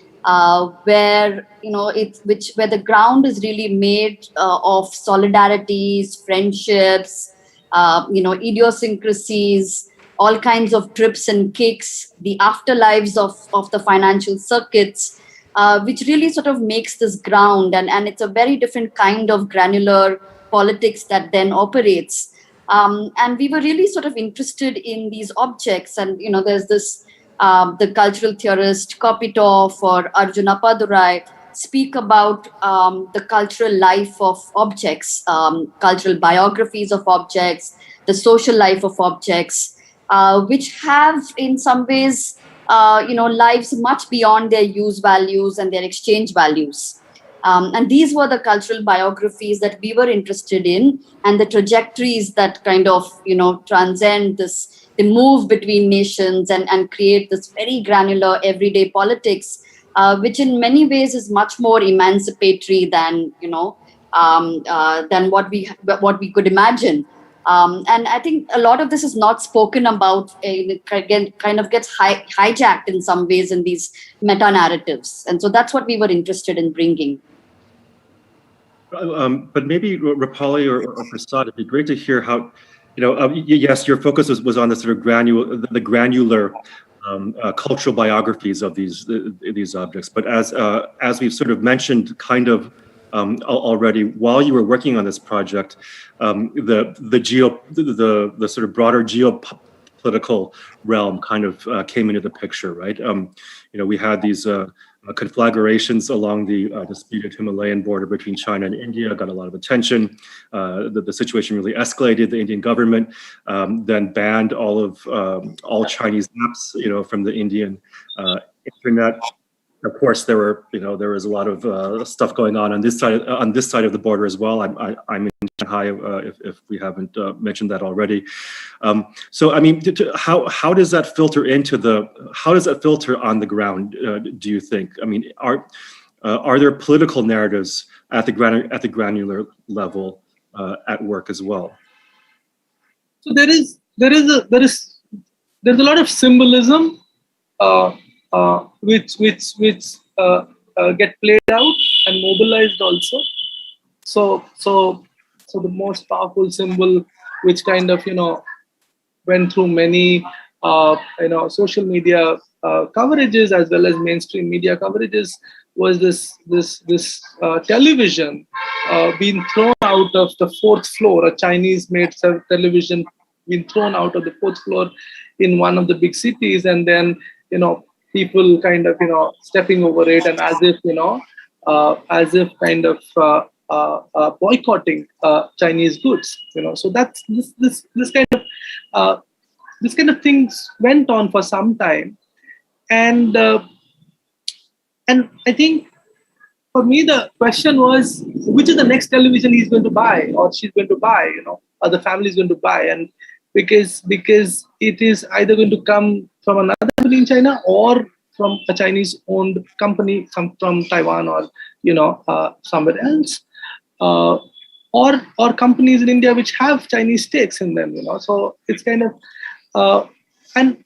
where where the ground is really made of solidarities, friendships, idiosyncrasies, all kinds of trips and kicks, the afterlives of the financial circuits, which really sort of makes this ground, and it's a very different kind of granular politics that then operates. And we were really sort of interested in these objects, and there's this the cultural theorist Kopitov or Arjuna Padurai speak about the cultural life of objects, cultural biographies of objects, the social life of objects, which have in some ways lives much beyond their use values and their exchange values. And these were the cultural biographies that we were interested in, and the trajectories that kind of transcend this, they move between nations and create this very granular everyday politics, which in many ways is much more emancipatory than what we could imagine. And I think a lot of this is not spoken about. It kind of gets hijacked in some ways in these meta narratives, and so that's what we were interested in bringing. But maybe Rupali or Prasad, it'd be great to hear how, yes, your focus was on the sort of granular cultural biographies of these objects. But as we've sort of mentioned, kind of already, while you were working on this project, the sort of broader geopolitical realm kind of came into the picture, right? We had these conflagrations along the disputed Himalayan border between China and India, got a lot of attention. The situation really escalated. The Indian government then banned all Chinese apps, from the Indian internet. Of course, there was a lot of stuff going on this side of the border as well. I'm in Shanghai, if we haven't mentioned that already. So, I mean, how does that filter on the ground? Do you think? I mean, are there political narratives at the granular level at work as well? So there's a lot of symbolism. Which get played out and mobilized also. So the most powerful symbol, which kind of went through many social media coverages as well as mainstream media coverages, was this television being thrown out of the fourth floor, a Chinese-made television being thrown out of the fourth floor in one of the big cities, and then people kind of stepping over it, and as if kind of boycotting Chinese goods. So that's this kind of things went on for some time, and I think for me the question was, which is the next television he's going to buy or she's going to buy, or the family is going to buy, and because it is either going to come from another company in China or from a Chinese-owned company from Taiwan or somewhere else, or companies in India which have Chinese stakes in them. So it's kind of and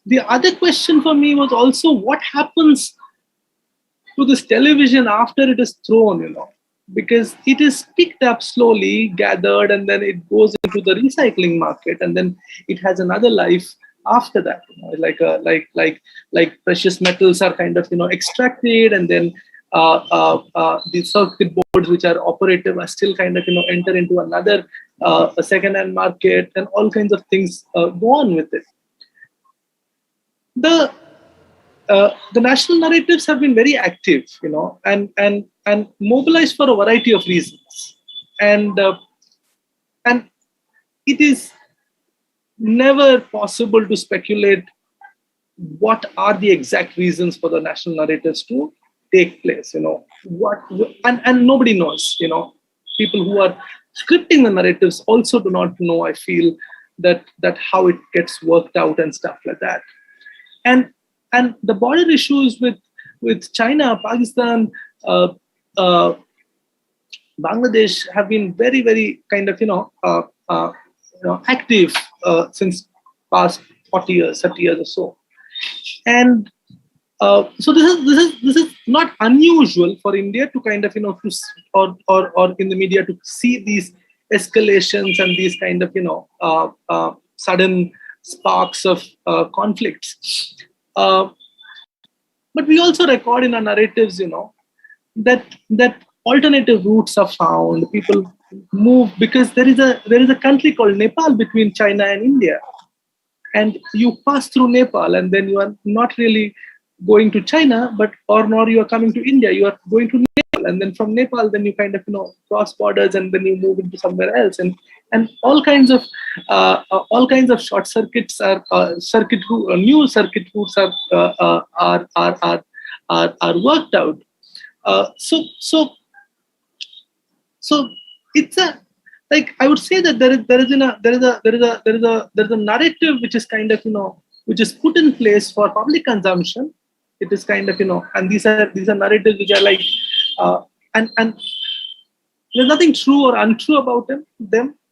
the other question for me was also, what happens to this television after it is thrown? Because it is picked up slowly, gathered, and then it goes into the recycling market, and then it has another life after that. Like precious metals are kind of extracted, and then the circuit boards which are operative are still kind of enter into another a second-hand market, and all kinds of things go on with it. The national narratives have been very active, and mobilized for a variety of reasons, and it is never possible to speculate what are the exact reasons for the national narratives to take place. And nobody knows. People who are scripting the narratives also do not know, I feel, that how it gets worked out and stuff like that. And the border issues with China, Pakistan, Bangladesh have been very, very kind of active since past 40 years, 30 years or so. And so this is not unusual for India to kind of, or in the media to see these escalations and these kind of, sudden sparks of conflicts. But we also record in our narratives, that alternative routes are found. People move because there is a country called Nepal between China and India, and you pass through Nepal, and then you are not really going to China, nor you are coming to India. You are going to Nepal, and then from Nepal, then you kind of cross borders, and then you move into somewhere else, and all kinds of short circuits are new circuit routes are worked out. So it's I would say that there is a narrative which is kind of which is put in place for public consumption. It is kind of and these are narratives which are like and there's nothing true or untrue about them.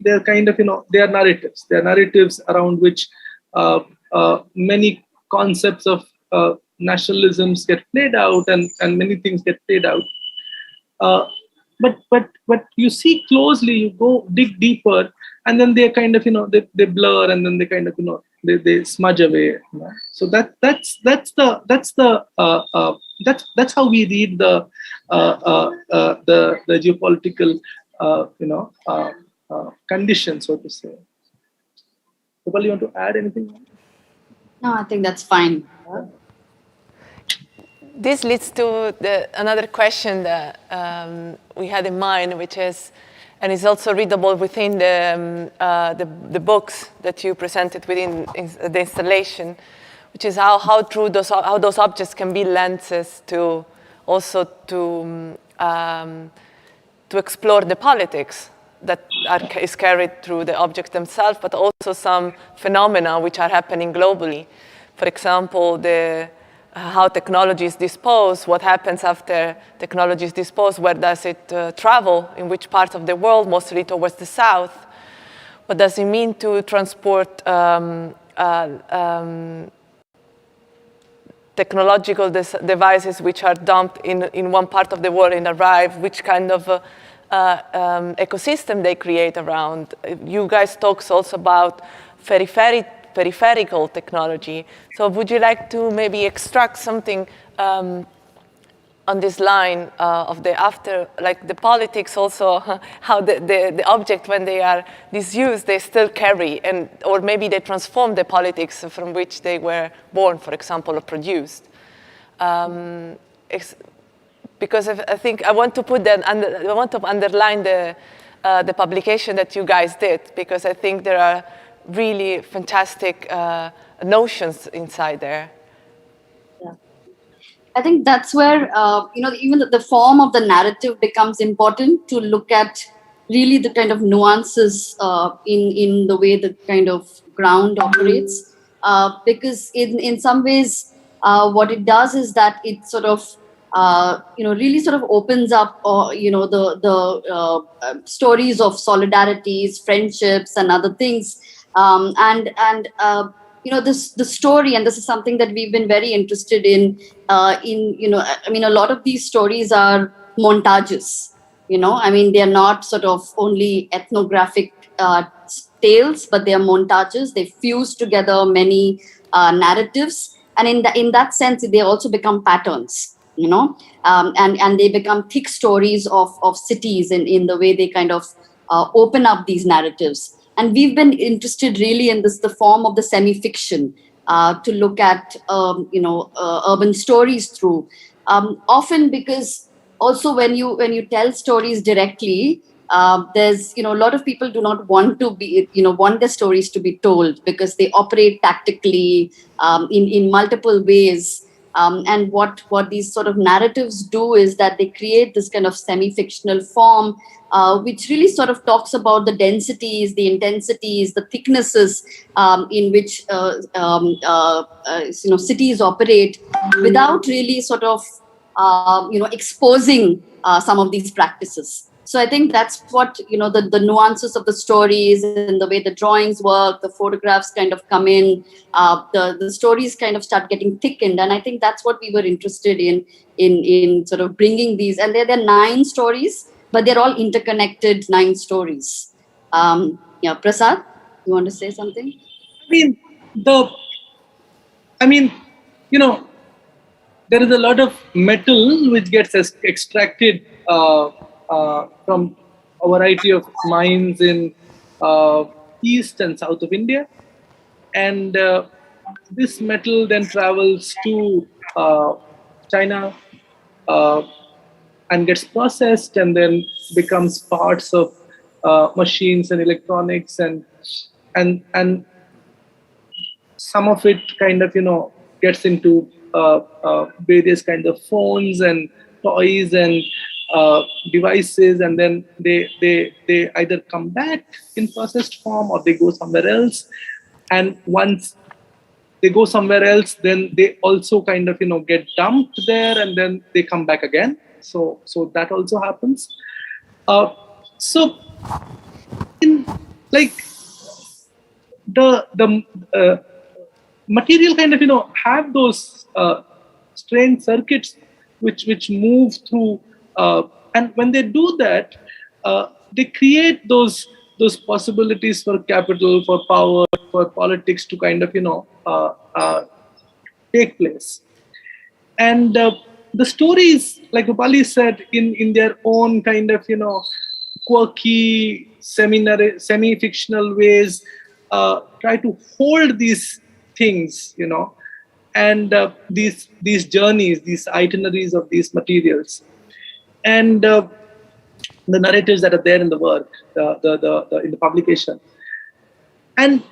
They're kind of they are narratives. They are narratives around which many concepts of nationalisms get played out, and many things get played out. But you see closely, you go dig deeper, and then they kind of they blur, and then they kind of they smudge away. So that's how we read the geopolitical conditions, so to say. Gopal, you want to add anything? No, I think that's fine. This leads to another question that we had in mind, which is, and is also readable within the books that you presented within the installation, which is how those objects can be lenses to also to explore the politics that is carried through the objects themselves, but also some phenomena which are happening globally. For example, how technology is disposed, what happens after technology is disposed, where does it travel, in which part of the world, mostly towards the south. What does it mean to transport technological devices which are dumped in one part of the world and arrive, which kind of ecosystem they create around. You guys talk also about peripheral technology. So would you like to maybe extract something on this line of the after, like the politics also, how the object, when they are disused, they still carry, or maybe they transform the politics from which they were born, for example, or produced. Because I think I want to put that, I want to underline the publication that you guys did, because I think there are really fantastic notions inside there. Yeah. I think that's where even the form of the narrative becomes important, to look at really the kind of nuances in the way the kind of ground operates, because in some ways what it does is that it sort of really sort of opens up the stories of solidarities, friendships, and other things. The story, and this is something that we've been very interested in a lot of these stories are montages. They're not sort of only ethnographic tales, but they are montages. They fuse together many narratives, and in that sense, they also become patterns. And they become thick stories of cities in the way they kind of open up these narratives. And we've been interested really in the form of the semi-fiction, to look at urban stories through. Often because also when you tell stories directly, there's a lot of people do not want to be want their stories to be told, because they operate tactically in multiple ways. And what these sort of narratives do is that they create this kind of semi-fictional form, which really sort of talks about the densities, the intensities, the thicknesses in which cities operate, without really sort of exposing some of these practices. So I think that's what, the nuances of the stories and the way the drawings work, the photographs kind of come in, the stories kind of start getting thickened. And I think that's what we were interested in sort of bringing these. And there are 9 stories, but they're all interconnected 9 stories. Prasad, you want to say something? There is a lot of metal which gets extracted from a variety of mines in east and south of India, and this metal then travels to China and gets processed and then becomes parts of machines and electronics, and some of it kind of gets into various kinds of phones and toys and devices, and then they either come back in processed form or they go somewhere else. And once they go somewhere else, then they also kind of get dumped there, and then they come back again. So that also happens. So in like the material kind of have those strange circuits which move through, and when they do that, they create those possibilities for capital, for power, for politics to kind of take place. And the stories, like Rupali said, in their own kind of quirky, semi-fictional ways, try to hold these things, and these journeys, these itineraries of these materials, and the narratives that are there in the work, in the publication, and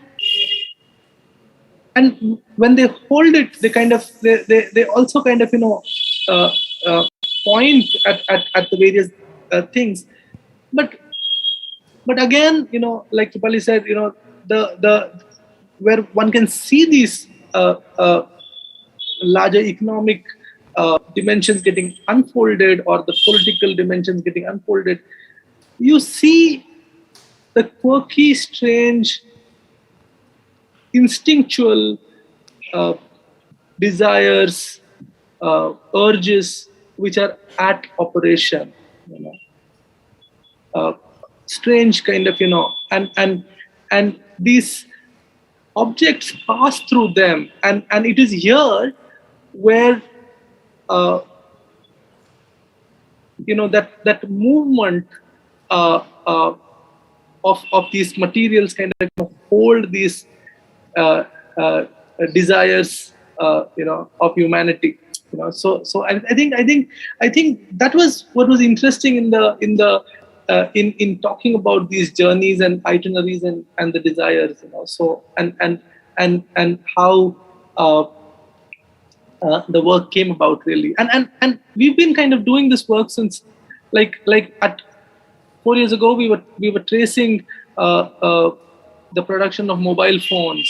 when they hold it, they kind of they also kind of point at the various things, but again, like Rupali said, the where one can see these larger economic dimensions getting unfolded, or the political dimensions getting unfolded, you see the quirky, strange, instinctual desires, urges which are at operation, strange kind of, and these objects pass through them, and it is here where that movement of these materials kind of hold these desires of humanity. So I think that was what was interesting in talking about these journeys and itineraries and the desires, so and how the work came about, really. And we've been kind of doing this work since like at 4 years ago we were tracing the production of mobile phones,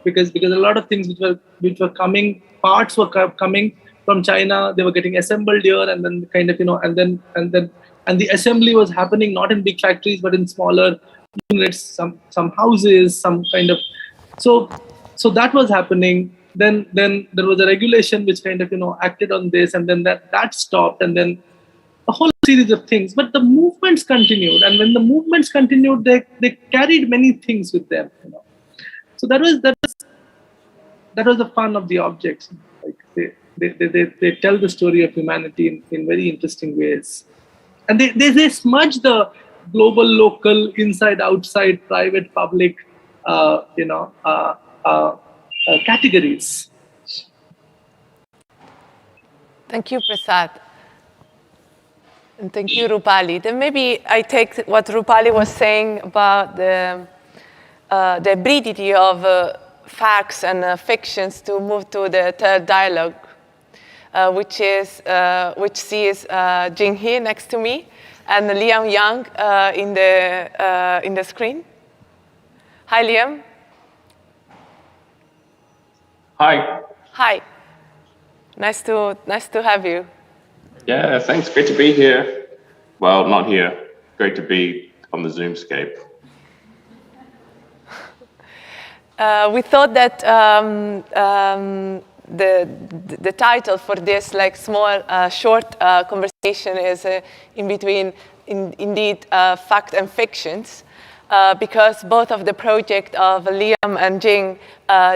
because a lot of things which were coming, parts were coming from China, they were getting assembled here, and then kind of and the assembly was happening not in big factories but in smaller units, some houses, some kind of, so that was happening. Then there was a regulation which kind of acted on this, and then that stopped, and then a whole series of things. But the movements continued, and when the movements continued, they carried many things with them. So that was the fun of the objects. Like they tell the story of humanity in very interesting ways, and they smudge the global, local, inside, outside, private, public, categories. Thank you, Prasad. And thank you, Rupali. Then maybe I take what Rupali was saying about the hybridity of facts and fictions to move to the third dialogue, which sees Jing He next to me and Liam Young in the screen. Hi, Liam. Hi. Hi. Nice to have you. Yeah, thanks. Great to be here. Well, not here. Great to be on the Zoomscape. We thought that the title for this like small short conversation is in between indeed fact and fictions, because both of the project of Liam and Jing,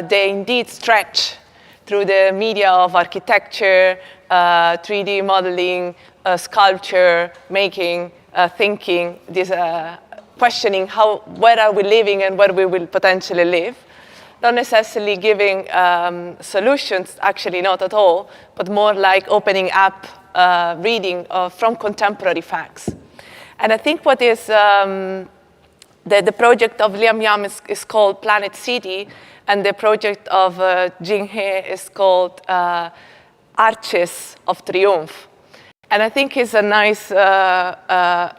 they indeed stretch through the media of architecture, 3D modeling, sculpture, making, thinking, this questioning where are we living and where we will potentially live. Not necessarily giving solutions, actually not at all, but more like opening up reading from contemporary facts. And I think what is the project of Liam Yam is called Planet City, and the project of Jing He is called Arches of Triumph. And I think it's a nice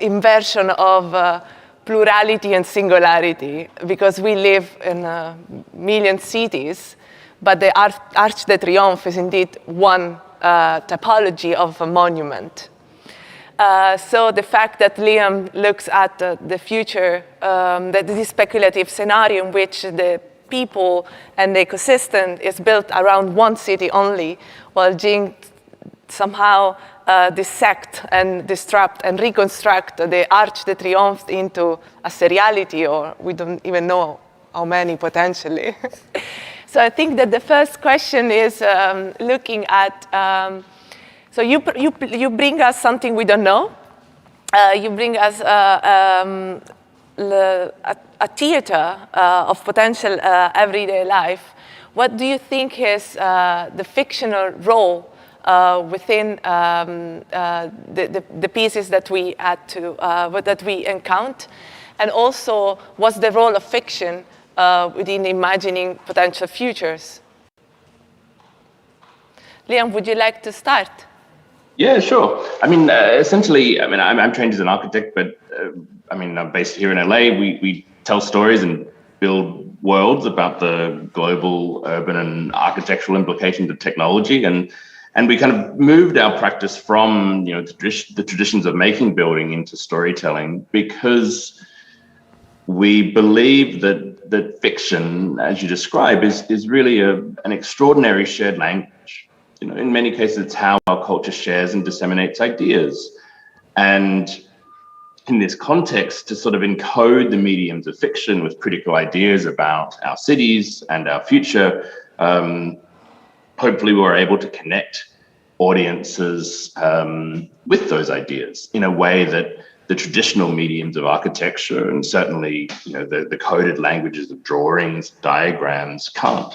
inversion of plurality and singularity, because we live in a million cities, but the Arch de Triomphe is indeed one typology of a monument. So the fact that Liam looks at the future, that this speculative scenario in which the people and the ecosystem is built around one city only, while Jing somehow dissect and disrupt and reconstruct the Arch de Triomphe into a seriality, or we don't even know how many potentially. So I think that the first question is looking at, so you bring us something we don't know. You bring us a theater of potential everyday life. What do you think is the fictional role within the pieces that we had to, that we encounter, and also what's the role of fiction within imagining potential futures? Liam, would you like to start? Yeah, sure. I mean, essentially, I mean, I'm trained as an architect, but I mean, I'm based here in LA. We tell stories and build worlds about the global, urban, and architectural implications of technology, and we kind of moved our practice from, you know, the traditions of making building into storytelling, because we believe that fiction, as you describe, is really an extraordinary shared language. You know, in many cases, it's how our culture shares and disseminates ideas. And in this context, to sort of encode the mediums of fiction with critical ideas about our cities and our future, hopefully we're able to connect audiences with those ideas in a way that the traditional mediums of architecture, and certainly, you know, the coded languages of drawings, diagrams, can't.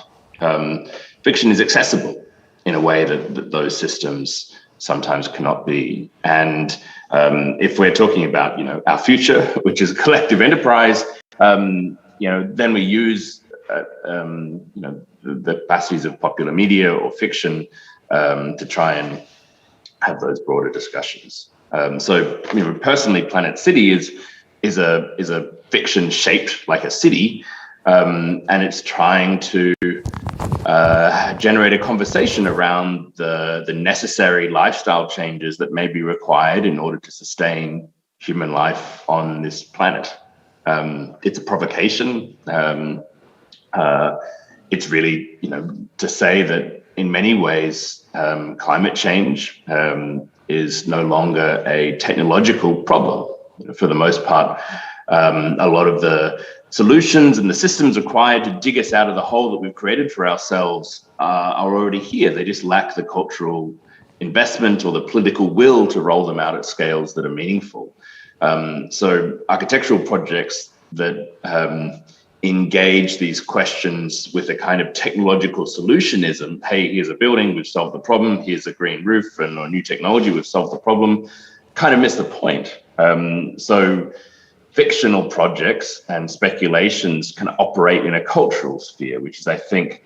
Fiction is accessible in a way that those systems sometimes cannot be. And if we're talking about, you know, our future, which is a collective enterprise, you know, then we use, you know, the capacities of popular media or fiction to try and have those broader discussions. So, you know, personally, Planet City is a fiction shaped like a city, and it's trying to generate a conversation around the necessary lifestyle changes that may be required in order to sustain human life on this planet. It's a provocation. It's really, you know, to say that in many ways, climate change is no longer a technological problem. You know, for the most part, a lot of the solutions and the systems required to dig us out of the hole that we've created for ourselves are already here. They just lack the cultural investment or the political will to roll them out at scales that are meaningful. So architectural projects that engage these questions with a kind of technological solutionism. Hey, here's a building, we've solved the problem. Here's a green roof and a new technology, we've solved the problem. Kind of miss the point. So fictional projects and speculations can operate in a cultural sphere, which is, I think,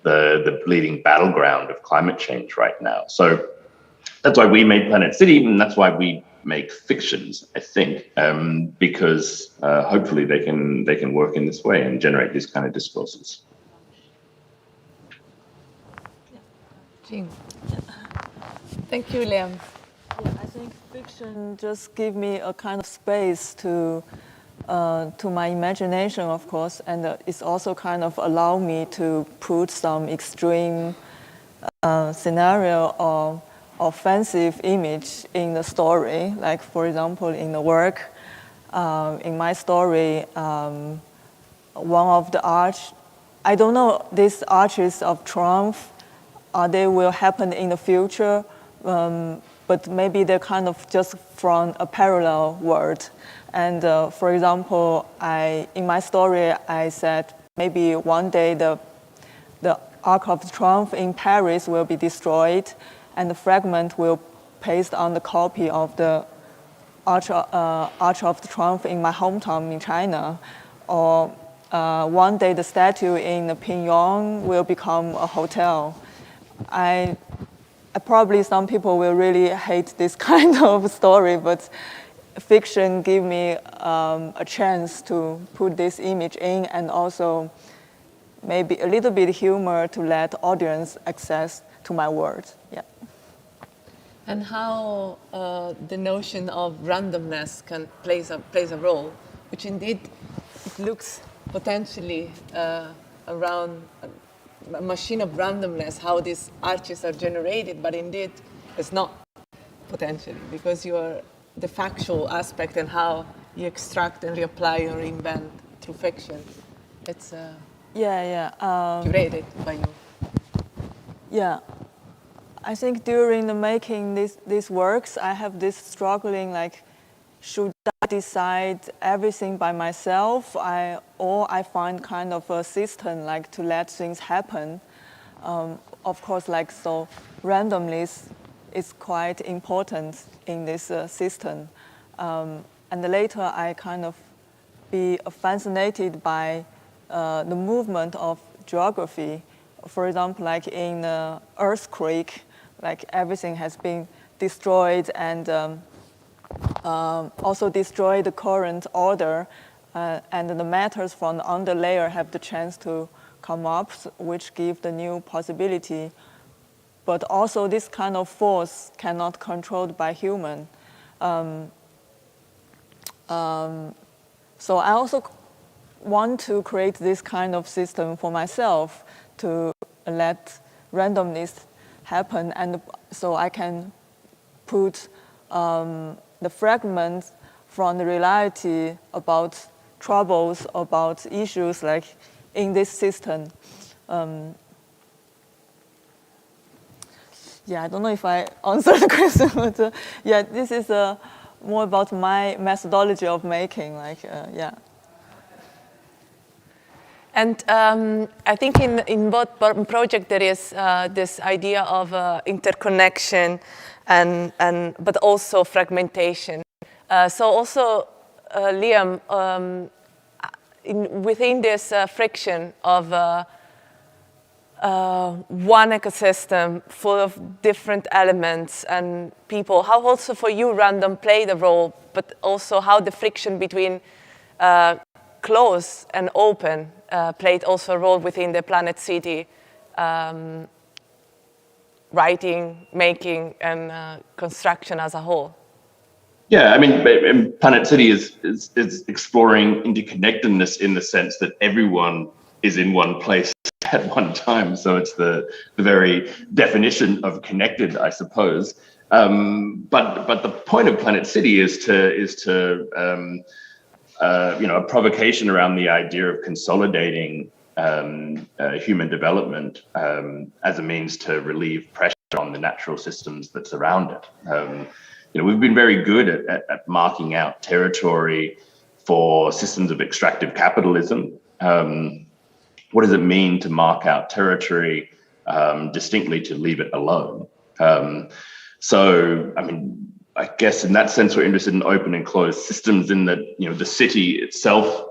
the bleeding battleground of climate change right now. So that's why we made Planet City, and that's why we make fictions, I think, because hopefully they can work in this way and generate these kind of discourses. Thank you, Liam. Yeah, think fiction just give me a kind of space to my imagination, of course, and it's also kind of allow me to put some extreme scenario or offensive image in the story. Like, for example, in the work, in my story, one of the I don't know, these arches of triumph, they will happen in the future, but maybe they're kind of just from a parallel world. And for example, in my story, I said maybe one day the Arc of Triumph in Paris will be destroyed, and the fragment will paste on the copy of the Arch of the Triumph in my hometown in China. Or one day the statue in Pyongyang will become a hotel. Probably some people will really hate this kind of story, but fiction give me a chance to put this image in, and also maybe a little bit humor to let audience access to my words. Yeah. And how the notion of randomness plays a role, which indeed it looks potentially around a machine of randomness, how these arches are generated, but indeed it's not potentially, because you are the factual aspect and how you extract and reapply or invent through fiction. It's curated by you. Yeah. I think during the making these works, I have this struggling, like, should I decide everything by myself, or I find kind of a system, like, to let things happen. Of course, like, so randomness is quite important in this system. And later I kind of be fascinated by the movement of geography. For example, like in the earthquake, like everything has been destroyed, and also destroy the current order, and the matters from the underlayer have the chance to come up, which give the new possibility. But also this kind of force cannot controlled by human. So I also want to create this kind of system for myself to let randomness happen, and so I can put the fragments from the reality about troubles, about issues, like in this system. Yeah, I don't know if I answered the question, but yeah, this is more about my methodology of making, like, yeah. And I think in both projects there is this idea of interconnection but also fragmentation. So also, Liam, within this friction of one ecosystem full of different elements and people, how also for you random played a role, but also how the friction between close and open played also a role within the Planet City writing, making, and construction as a whole. Yeah, I mean, Planet City is exploring interconnectedness in the sense that everyone is in one place at one time. So it's the very definition of connected, I suppose. But the point of Planet City is to a provocation around the idea of consolidating human development as a means to relieve pressure on the natural systems that surround it. We've been very good at marking out territory for systems of extractive capitalism. What does it mean to mark out territory distinctly, to leave it alone? So, I mean, I guess in that sense, we're interested in open and closed systems, in that, the city itself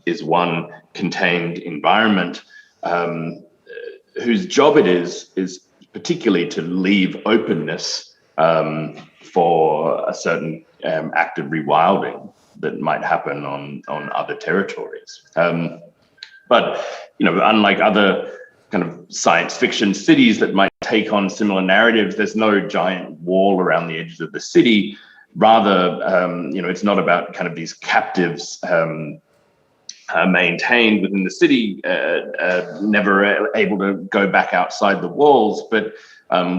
is one contained environment whose job it is particularly to leave openness for a certain act of rewilding that might happen on other territories. But unlike other kind of science fiction cities that might take on similar narratives. There's no giant wall around the edges of the city. Rather, it's not about kind of these captives maintained within the city, never able to go back outside the walls. But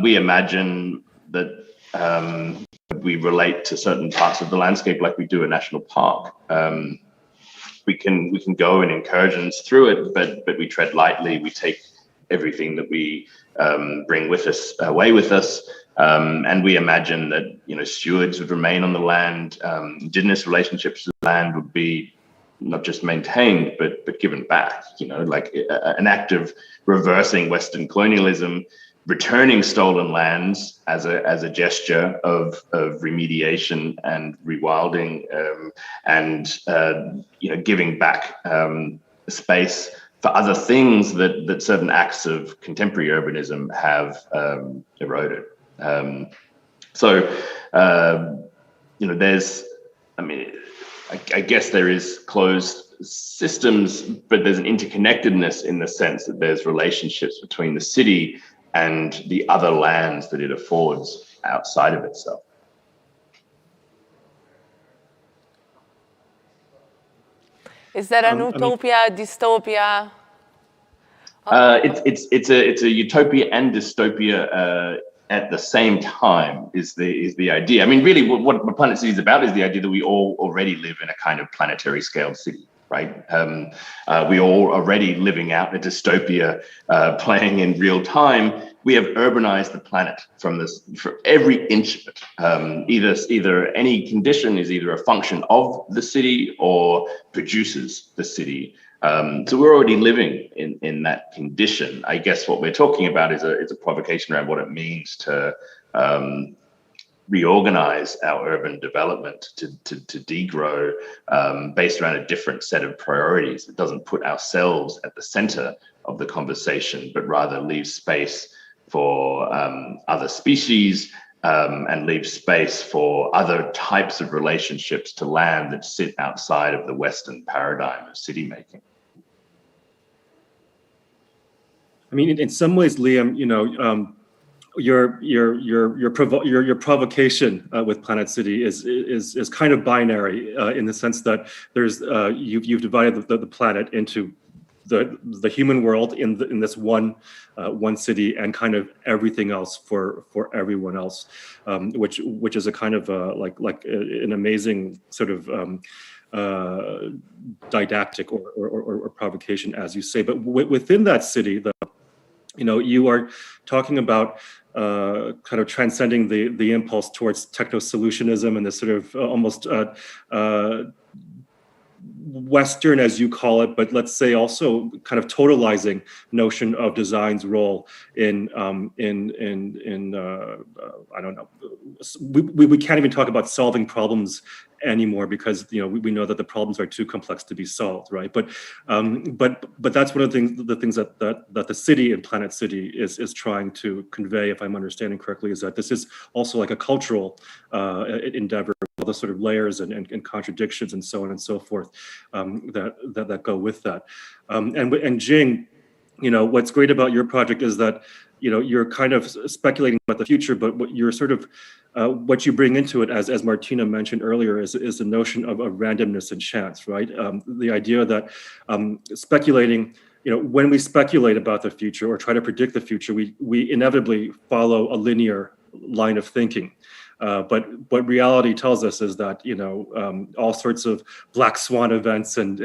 we imagine that we relate to certain parts of the landscape like we do a national park. We can go in incursions through it, but we tread lightly. We take everything that we bring with us away with us, and we imagine that stewards would remain on the land. Indigenous relationships to the land would be not just maintained but given back. Like an act of reversing Western colonialism, returning stolen lands as a gesture of remediation and rewilding, and giving back space for other things that certain acts of contemporary urbanism have eroded. There's, I guess there is closed systems, but there's an interconnectedness in the sense that there's relationships between the city and the other lands that it affords outside of itself. Is that an utopia, dystopia? It's a utopia and dystopia at the same time is the idea. I mean, really, what Planet City is about is the idea that we all already live in a kind of planetary scaled city, right? We all already living out a dystopia, playing in real time. We have urbanized the planet for every inch of it. Either any condition is either a function of the city or produces the city. So we're already living in that condition. I guess what we're talking about is a provocation around what it means to reorganize our urban development, to degrow based around a different set of priorities. It doesn't put ourselves at the center of the conversation, but rather leaves space for other species and leaves space for other types of relationships to land that sit outside of the Western paradigm of city making. I mean, in some ways, Liam, your provocation with Planet City is kind of binary in the sense that there's you've divided the planet into the human world in this one city and kind of everything else for everyone else, which is a kind of like an amazing sort of didactic or provocation, as you say. But within that city, you are talking about kind of transcending the impulse towards techno-solutionism and this sort of almost Western, as you call it, but let's say also kind of totalizing notion of design's role in I don't know. We can't even talk about solving problems anymore because we know that the problems are too complex to be solved, right? But that's one of the things that the city in Planet City is trying to convey, if I'm understanding correctly, is that this is also like a cultural endeavor, all the sort of layers and contradictions and so on and so forth that go with that. And Jing, what's great about your project is that you're kind of speculating about the future, but what you're sort of what you bring into it, as Martina mentioned earlier, is the notion of randomness and chance, right? The idea that speculating, when we speculate about the future or try to predict the future, we inevitably follow a linear line of thinking. But what reality tells us is that all sorts of black swan events and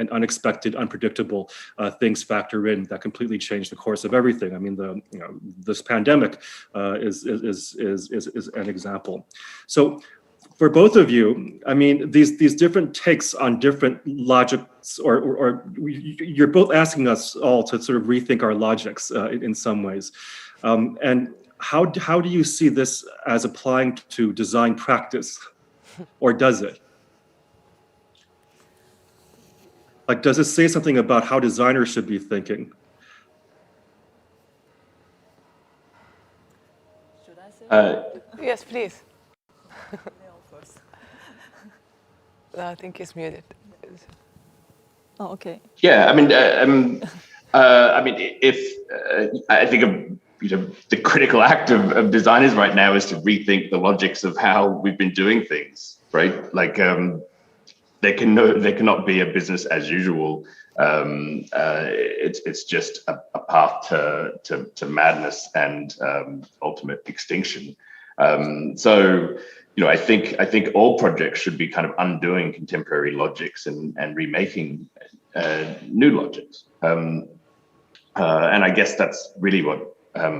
unexpected, unpredictable things factor in that completely change the course of everything. I mean, this pandemic is an example. So, for both of you, I mean, these different takes on different logics, or you're both asking us all to sort of rethink our logics in some ways, and. How do you see this as applying to design practice, or does it? Like, does it say something about how designers should be thinking? Should I say? Yes, please. I think it's muted. Oh, okay. Yeah, I mean, I mean, if I think the critical act of designers right now is to rethink the logics of how we've been doing things, right? Like there cannot be a business as usual. It's just a path to madness and ultimate extinction. So, I think all projects should be kind of undoing contemporary logics and remaking new logics. And I guess that's really what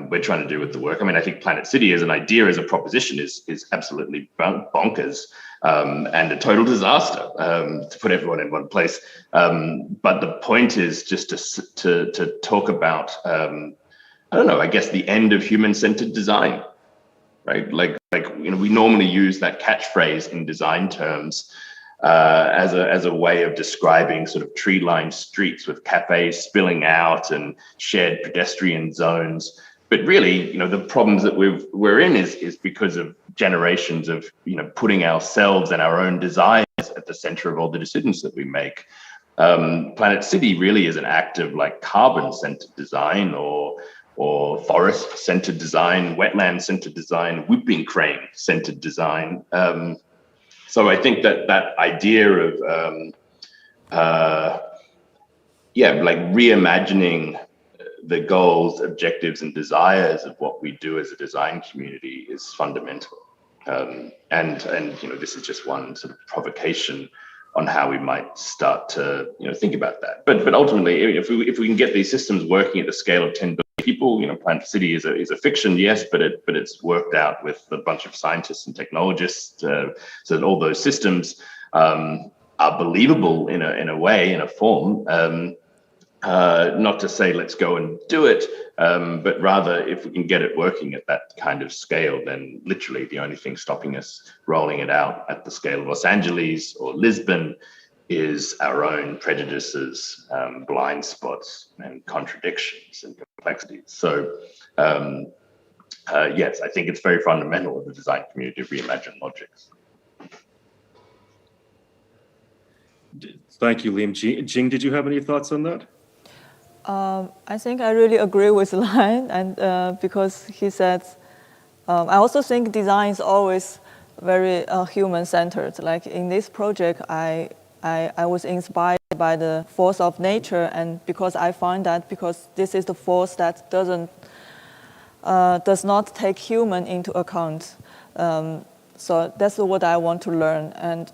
we're trying to do with the work. I mean, I think Planet City as an idea, as a proposition, is absolutely bonkers and a total disaster to put everyone in one place. But the point is just to talk about, I don't know, I guess the end of human-centered design, right? Like we normally use that catchphrase in design terms as a way of describing sort of tree-lined streets with cafes spilling out and shared pedestrian zones. But really, the problems that we're in is because of generations of putting ourselves and our own desires at the center of all the decisions that we make. Planet City really is an act of like carbon-centered design or forest-centered design, wetland-centered design, whooping crane-centered design. So I think that idea of, like reimagining the goals, objectives, and desires of what we do as a design community is fundamental. And this is just one sort of provocation on how we might start to think about that. But ultimately, if we can get these systems working at the scale of 10 billion people, Planet City is a fiction, yes, but it's worked out with a bunch of scientists and technologists, so that all those systems are believable in a way, in a form. Not to say let's go and do it, but rather if we can get it working at that kind of scale, then literally the only thing stopping us rolling it out at the scale of Los Angeles or Lisbon is our own prejudices, blind spots, and contradictions and complexities. So, yes, I think it's very fundamental in the design community to reimagine logics. Thank you, Liam. Jing, did you have any thoughts on that? I think I really agree with Liam, and because he said, I also think design is always very human-centered. Like in this project, I was inspired by the force of nature, and because I find that because this is the force that does not take human into account. So that's what I want to learn. And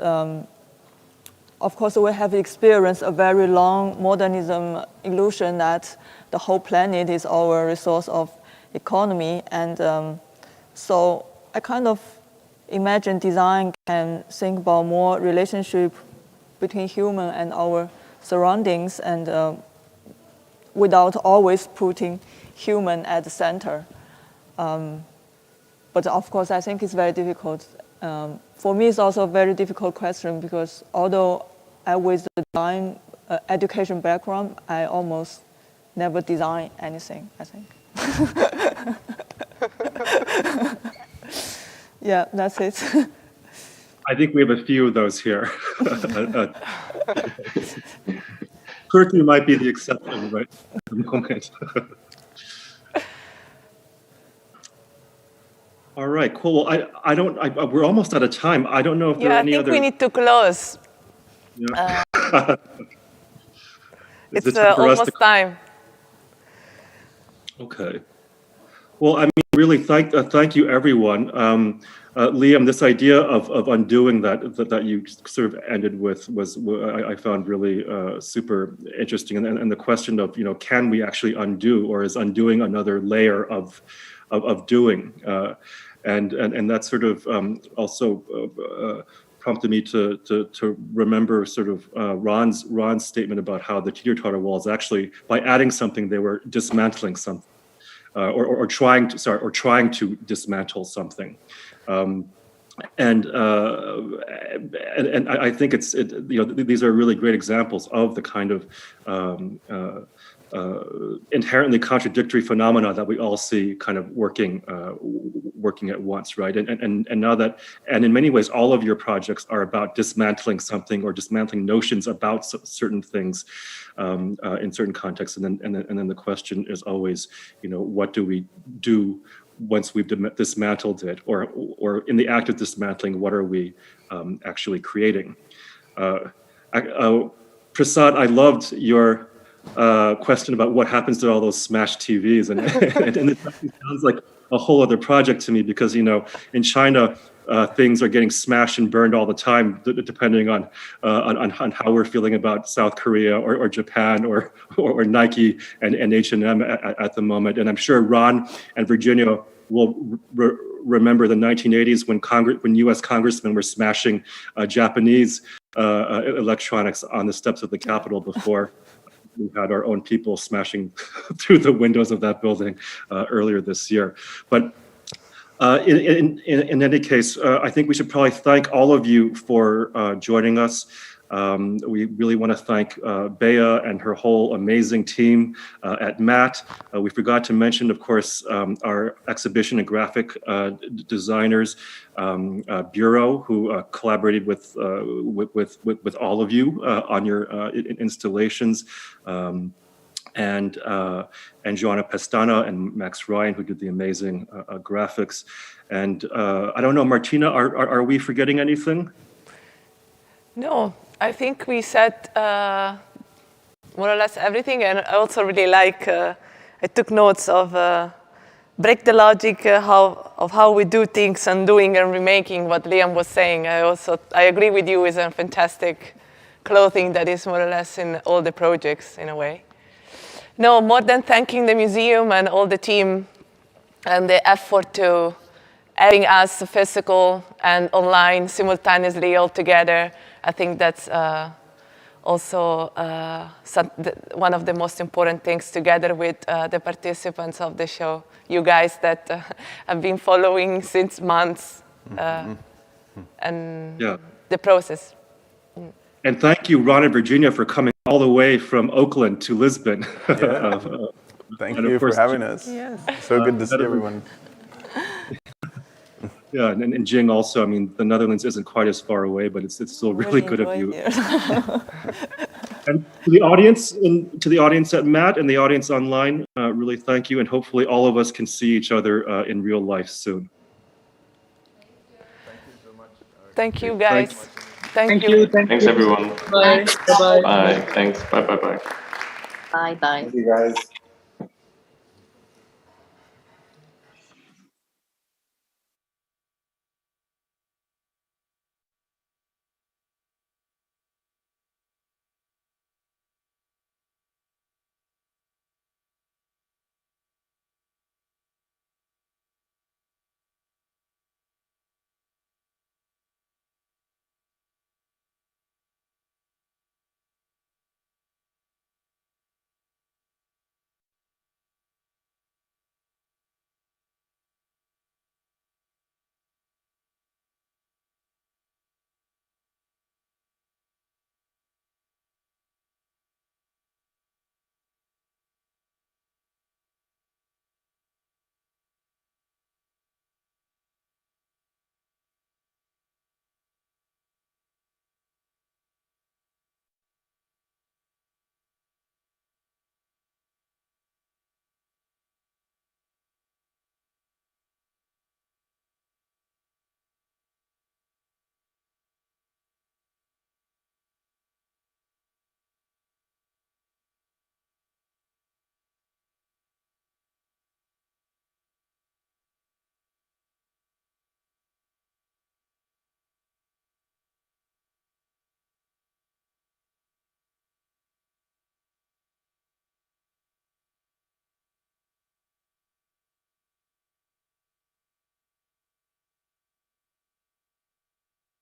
of course, we have experienced a very long modernism illusion that the whole planet is our resource of economy. And so I kind of imagine design can think about more relationship between human and our surroundings, and without always putting human at the center. But of course, I think it's very difficult. For me, it's also a very difficult question because although I with the design education background, I almost never design anything, I think. Yeah, that's it. I think we have a few of those here. Turkey might be the exception, right? At the moment. All right, cool. Well, we're almost out of time. I don't know if there are any other. I think we need to close. Yeah. It's almost time. Okay. Well, I mean, really, thank you, everyone. Liam, this idea of undoing that you sort of ended with was I found really super interesting, and the question of can we actually undo, or is undoing another layer of doing, and that sort of also prompted me to remember sort of Ron's statement about how the teeter-totter walls actually, by adding something, they were dismantling something, or trying to dismantle something. And I think these are really great examples of the kind of inherently contradictory phenomena that we all see kind of working at once, right? And now that, and in many ways, all of your projects are about dismantling something or dismantling notions about certain things in certain contexts. And then the question is always, what do we do once we've dismantled it, or in the act of dismantling, what are we actually creating? Prasad, I loved your question about what happens to all those smashed TVs, and it sounds like a whole other project to me, because in China things are getting smashed and burned all the time, depending on how we're feeling about South Korea or Japan or Nike and H&M at the moment. And I'm sure Ron and Virginia will remember the 1980s when U.S. congressmen were smashing Japanese electronics on the steps of the Capitol before we had our own people smashing through the windows of that building earlier this year. But in any case, I think we should probably thank all of you for joining us. We really want to thank Bea and her whole amazing team at MAT. We forgot to mention, of course, our exhibition and graphic designers bureau, who collaborated with all of you on your installations. And Joanna Pestana and Max Ryan, who did the amazing graphics. And I don't know, Martina, are we forgetting anything? No, I think we said more or less everything. And I also really like, I took notes of break the logic of how we do things, undoing and remaking, what Liam was saying. I agree with you, it's a fantastic clothing that is more or less in all the projects in a way. No, more than thanking the museum and all the team and the effort to having us physical and online simultaneously all together, I think that's also one of the most important things, together with the participants of the show, you guys that have been following since months and the process. And thank you, Ron and Virginia, for coming all the way from Oakland to Lisbon. Yeah. Thank you for having us. Yes. So good to see everyone. Yeah, and Jing also. I mean, the Netherlands isn't quite as far away, but it's still really good of you. And to the audience at MAT and the audience online, really thank you, and hopefully all of us can see each other in real life soon. Thank you so much. Thank you, guys. Thank you. Thanks, everyone. Bye. Bye. Bye. Thanks. Bye. Bye. Thank you, guys.